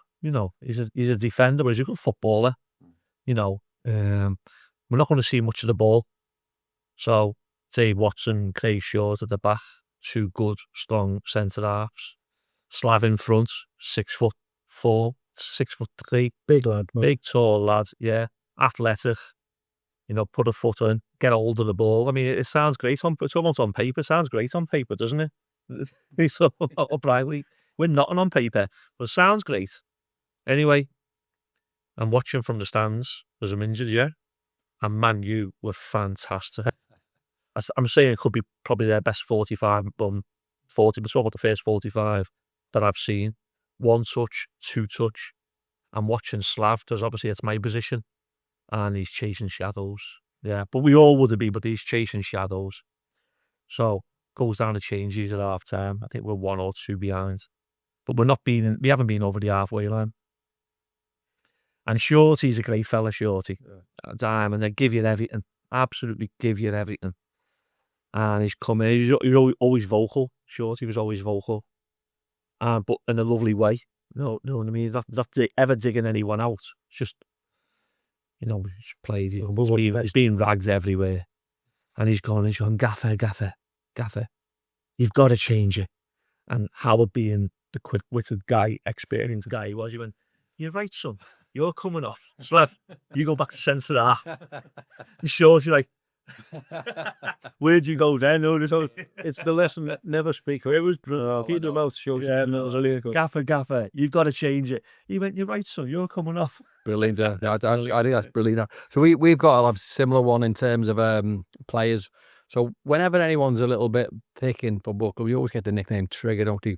He's a defender, but he's a good footballer. We're not going to see much of the ball. So Dave Watson, Craig Short at the back, 2 good, strong centre halves. Slav in front, 6'4", 6'3", big lad, big tall lad, athletic. Put a foot in, get hold of the ball. I mean, it sounds great it's almost on paper. It sounds great on paper, doesn't it? It's upright. We're nothing on paper, but it sounds great. Anyway, I'm watching from the stands as I'm injured, and Man U were fantastic. I'm saying it could be probably their best 45, 40, but about the first 45 that I've seen. 1 touch, 2 touch. I'm watching Slav, because obviously it's my position, and he's chasing shadows. Yeah, but we all would be, but he's chasing shadows. So goes down to changes at half time. I think we're 1 or 2 behind, but we haven't been over the halfway line. And Shorty's a great fella, Shorty. Diamond, they give you everything, absolutely give you everything. And he's coming. He's always vocal. Shorty was always vocal, but in a lovely way. No, what I mean. Not ever digging anyone out. It's just, he's played. He's been ragged everywhere, and he's gone. Gaffer. You've got to change it. And Howard, being the quick-witted guy, experienced guy he was, he went, "You're right, son. You're coming off. Slav, you go back to centre half." And Shorty like, "Where'd you go then?" It's the lesson, never speak. It was keep the mouth shut. Gaffer, you've got to change it. He went, "You're right, son, you're coming off." Brilliant. I think that's brilliant. So we've got a similar one in terms of players. So whenever anyone's a little bit thick in football, we always get the nickname Trigger, don't we?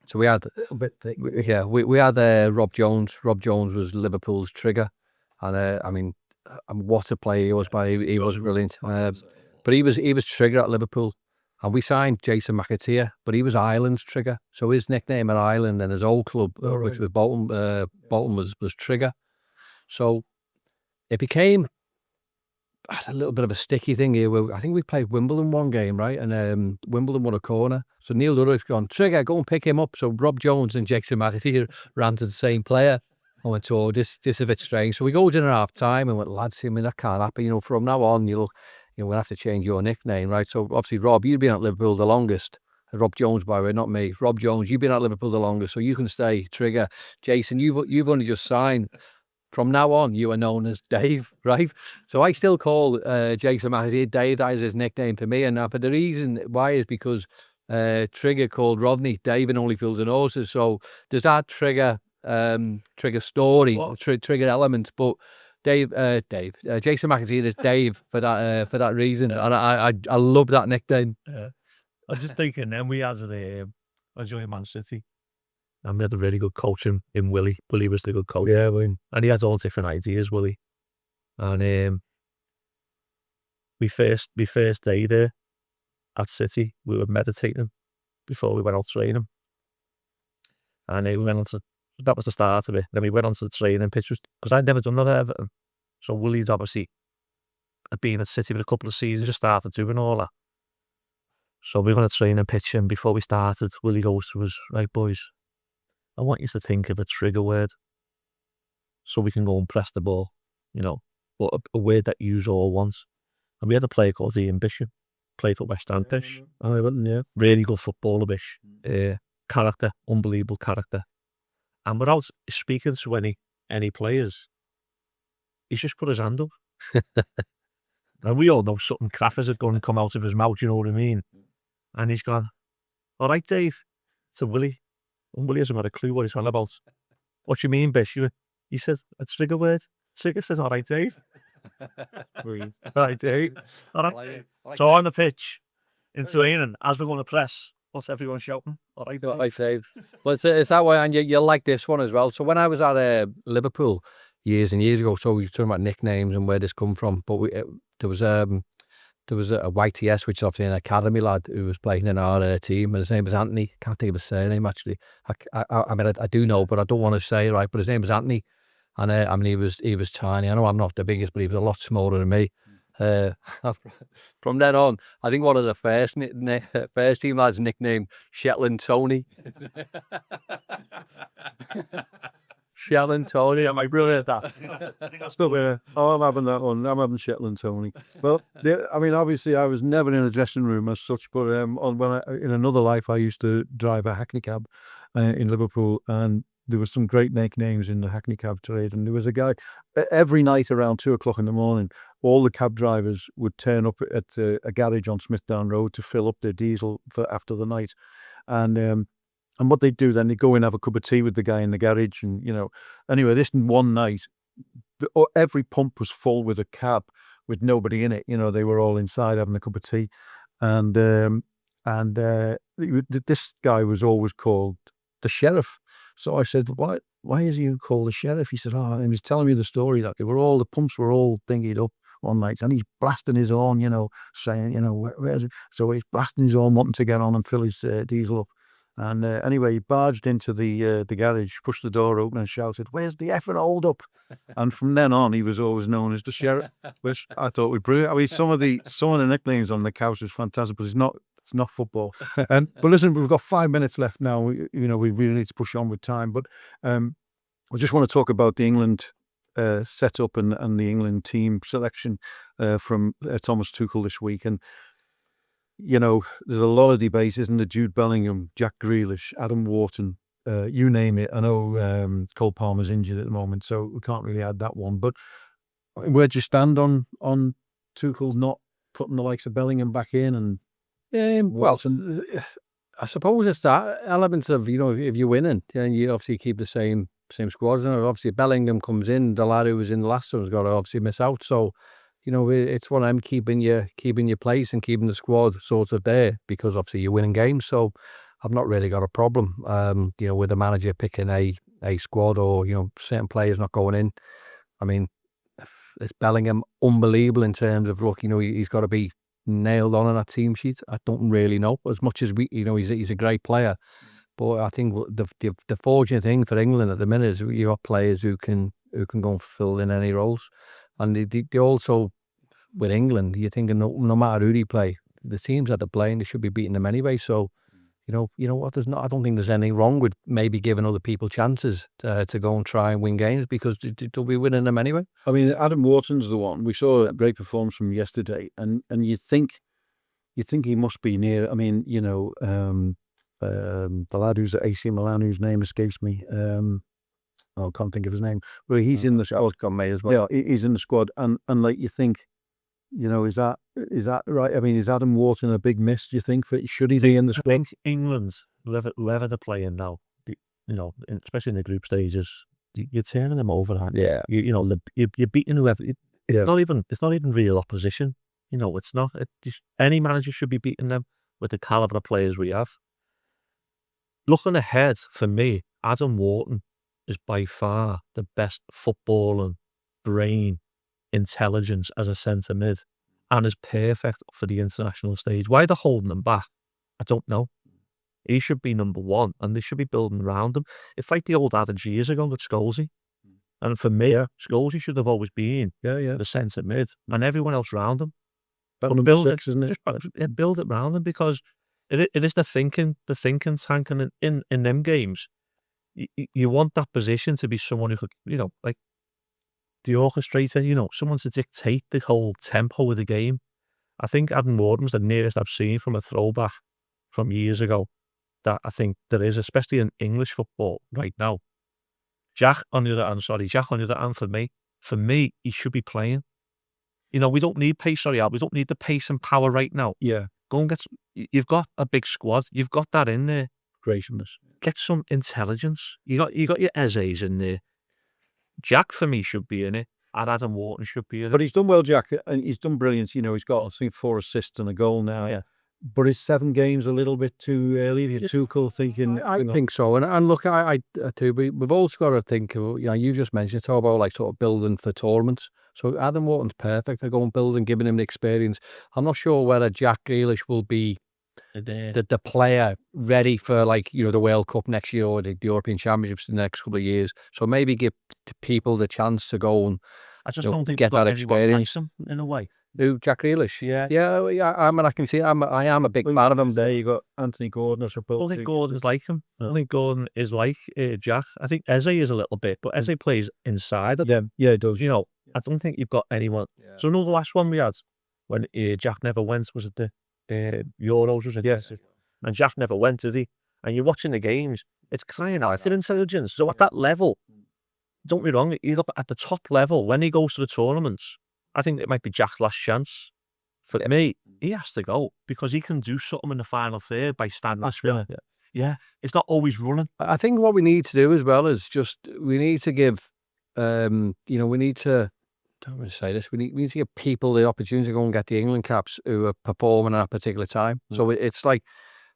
So we had a little bit thick. We had Rob Jones. Rob Jones was Liverpool's Trigger. And I mean, what a player he was, but he was brilliant. But he was Trigger at Liverpool, and we signed Jason McAteer, but he was Ireland's Trigger. So his nickname at Ireland and his old club, which was Bolton, was Trigger. So it became a little bit of a sticky thing here. I think we played Wimbledon one game, right? And Wimbledon won a corner. So Neil Ludwig's gone, Trigger, go and pick him up. So Rob Jones and Jason McAteer ran to the same player. I went, oh, this is a bit strange. So we go dinner half time and went, lads, I mean, that can't happen. From now on, we'll have to change your nickname, right? So obviously, Rob, you've been at Liverpool the longest. Rob Jones, by the way, not me. Rob Jones, you've been at Liverpool the longest, so you can stay Trigger. Jason, you've only just signed. From now on, you are known as Dave, right? So I still call Jason McAteer Dave. That is his nickname to me. And for the reason why is because Trigger called Rodney Dave and only Fields and Horses. So there's that Trigger story, Trigger element. But Jason McAteer is Dave for that reason. And I love that nickname. I'm just thinking, then we had I joined Man City. And we had a really good coach in Willie. Willie was the good coach. Yeah, and he had all different ideas, Willie. And we first day there at City, we were meditating before we went out training. And we went on to, that was the start of it. Then we went on to the training pitch, because I'd never done that at Everton. So Willie's obviously had been at City for a couple of seasons, just started doing all that. So we were on a training pitch, and before we started, Willie goes to us, right, boys, I want you to think of a trigger word so we can go and press the ball, but a word that you all want. And we had a player called Ian Bishop, played for West Ham. Really good footballer, Bish. Character, unbelievable character. And without speaking to any players, he's just put his hand up. And we all know something crackers had going to come out of his mouth, you know what I mean? And he's gone, all right, Dave, to Willie. And Willie hasn't had a clue what he's on about. What do you mean, Bish? He said, a trigger word. Trigger says, all right, Dave. All right, Dave. All right. So on the pitch, in training, as we're going to press, what's everyone shouting? All right, Dave. All right, Dave. Well, it's that way, and you'll like this one as well. So when I was at Liverpool years and years ago, so we were talking about nicknames and where this come from, but there was a YTS, which is obviously an academy lad who was playing in our team, and his name was Anthony. Can't think of his surname actually. I mean, I do know, but I don't want to say it right. But his name was Anthony, and I mean, he was tiny. I know I'm not the biggest, but he was a lot smaller than me. From then on, I think one of the first team lads nicknamed Shetland Tony. Shetland Tony, am I brilliant at that? Still there. Oh, I'm having that one. I'm having Shetland Tony. Well, I mean, obviously, I was never in a dressing room as such, but in another life, I used to drive a hackney cab in Liverpool, and there were some great nicknames in the hackney cab trade. And there was a guy every night around 2:00 in the morning. All the cab drivers would turn up at a garage on Smithdown Road to fill up their diesel for after the night, and what they'd do then, they'd go in, have a cup of tea with the guy in the garage. And, anyway, this one night, every pump was full with a cab with nobody in it. They were all inside having a cup of tea. And this guy was always called the sheriff. So I said, why is he called the sheriff? He said, and he was telling me the story that the pumps were all dinghied up one night, and he's blasting his horn, saying, where's it? So he's blasting his horn, wanting to get on and fill his diesel up. And anyway, he barged into the garage, pushed the door open and shouted, "Where's the effing hold up?" And from then on, he was always known as the sheriff, which I thought was brilliant. I mean, some of the nicknames on the couch is fantastic, but it's not football. But listen, we've got 5 minutes left now. We really need to push on with time. But I just want to talk about the England setup and the England team selection from Thomas Tuchel this week. And there's a lot of debate, isn't there? Jude Bellingham, Jack Grealish, Adam Wharton, you name it. I know Cole Palmer's injured at the moment, so we can't really add that one. But where'd you stand on Tuchel not putting the likes of Bellingham back in? And well, I suppose it's that element of, if you're winning, then you obviously keep the same squad. Obviously, Bellingham comes in, the lad who was in the last one's got to obviously miss out. So, it's one of them keeping your place and keeping the squad sort of there, because obviously you're winning games. So I've not really got a problem, with the manager picking a squad or, certain players not going in. I mean, is Bellingham unbelievable in terms of, look, he's got to be nailed on that team sheet? I don't really know. As much as he's a great player, but I think the fortunate thing for England at the minute is you got players who can go and fill in any roles, and they also, with England, you're thinking no matter who they play, the teams that they're playing, they should be beating them anyway. So, you know what? I don't think there's anything wrong with maybe giving other people chances to go and try and win games, because they'll be winning them anyway. I mean, Adam Wharton's the one. We saw a great performance from yesterday, and you think he must be near. I mean, the lad who's at AC Milan, whose name escapes me. I can't think of his name, but he's in the squad. As well. Yeah, he's in the squad, and like you think, is that right? I mean, is Adam Wharton a big miss? Do you think should he be in the squad? I think England, whoever they're playing now, especially in the group stages, you're turning them over. Aren't you? Yeah. You're beating whoever. It's not even real opposition. It's not. Any manager should be beating them with the caliber of players we have. Looking ahead, for me, Adam Wharton is by far the best footballing brain, intelligence as a centre mid, and is perfect for the international stage. Why they're holding him back, I don't know. He should be number one, and they should be building around him. It's like the old adage years ago with Scholesy. And for me, Scholesy should have always been the centre mid, and everyone else around him. But build it, isn't it? Just build it around him, because it is the thinking tank, and in them games, you want that position to be someone who could, like the orchestrator, someone to dictate the whole tempo of the game. I think Adam Wharton's the nearest I've seen from a throwback from years ago that I think there is, especially in English football right now. Jack on the other hand, for me, he should be playing. We don't need pace, we don't need the pace and power right now. Yeah. Go and you've got a big squad, you've got that in there. Graciousness. Get some intelligence. You got your Eze's in there. Jack, for me, should be in it, and Adam Wharton should be in it. But he's done well, Jack, and he's done brilliant. He's got, I think, 4 assists and a goal now. Yeah. But is 7 games a little bit too early? You're too cool thinking. I think so. And look, I too. We've also got to think. You just mentioned talk about like sort of building for tournaments. So Adam Wharton's perfect. They're going building, giving him the experience. I'm not sure whether Jack Grealish will be the player ready for the World Cup next year or the European Championships in the next couple of years. So maybe give people the chance to go and I just don't think get that experience. Him in a way. Who, Jack Grealish? Yeah. I mean, I can see. I am a big fan of him. There you got Anthony Gordon. I don't think Gordon's like him. I don't think Gordon is like Jack. I think Eze is a little bit, but Eze plays inside. Yeah, he does. I don't think you've got anyone. Yeah. So, the last one we had when Jack never went, was it the Euros? Was it? Yes. And Jack never went, did he? And you're watching the games. It's crying out for intelligence. So at that level, don't be wrong, he's up at the top level. When he goes to the tournaments, I think it might be Jack's last chance. For me, he has to go, because he can do something in the final third by standing still. Yeah, it's not always running. I think what we need to do as well is we need to give, we need to, I don't want to say this, we need to give people the opportunity to go and get the England caps who are performing at a particular time. So it's like,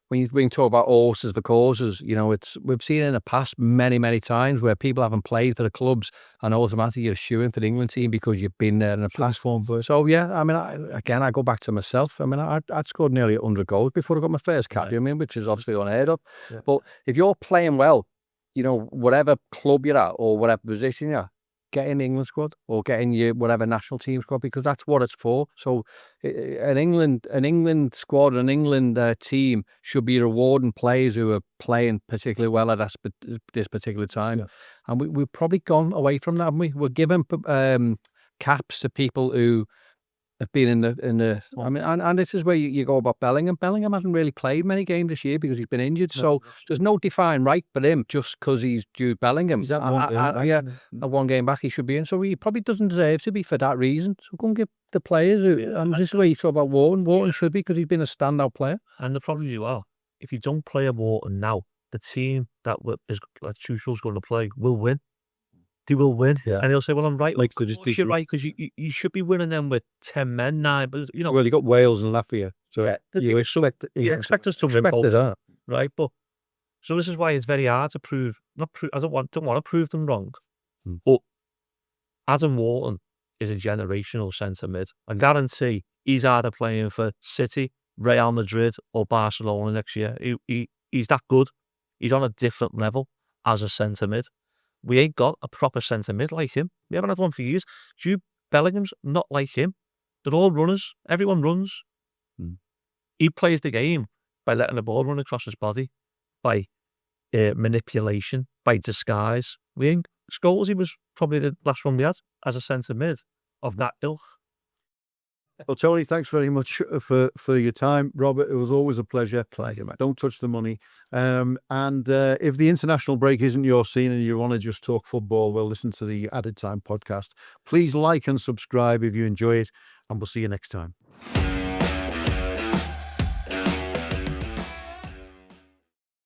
when you talk about horses for causes, we've seen it in the past many times where people haven't played for the clubs and automatically you're shooing for the England team because you've been there in the past. So yeah, I mean, I go back to myself. I mean, I'd scored nearly 100 goals before I got my first cap, which is obviously unheard of. Yeah. But if you're playing well, whatever club you're at or whatever position you're at, get in the England squad or get in your whatever national team squad, because that's what it's for. So an England squad, an England team should be rewarding players who are playing particularly well at this particular time. Yeah. And we've probably gone away from that, haven't we? We're giving caps to people who have been in the. I mean, and this is where you go about Bellingham. Bellingham hasn't really played many games this year because he's been injured. No. So there's no defined right for him just because he's Jude Bellingham. He's at one game back he should be in. So he probably doesn't deserve to be for that reason. So go and give the players who. And this is where you talk about Wharton. Wharton should be, because he's been a standout player. And the problem you are, if you don't play a Wharton now, the team that Tuchel's going to play will win. They will win, and he'll say, "Well, I'm right." Like, you're right, because you should be winning them with 10 men now. But well, you got Wales and Latvia, so you expect us to win both, right? But so this is why it's very hard to prove. I don't want to prove them wrong, but Adam Wharton, is a generational centre mid. I guarantee he's either playing for City, Real Madrid, or Barcelona next year. He's that good. He's on a different level as a centre mid. We ain't got a proper centre mid like him. We haven't had one for years. Jude Bellingham's not like him. They're all runners. Everyone runs. He plays the game by letting the ball run across his body, by manipulation, by disguise. Scholes, he was probably the last one we had as a centre mid of that ilk. Well, Tony, thanks very much for your time. Robert, it was always a pleasure. Pleasure, mate. Don't touch the money. And if the international break isn't your scene and you want to just talk football, well, listen to the Added Time podcast. Please like and subscribe if you enjoy it, and we'll see you next time.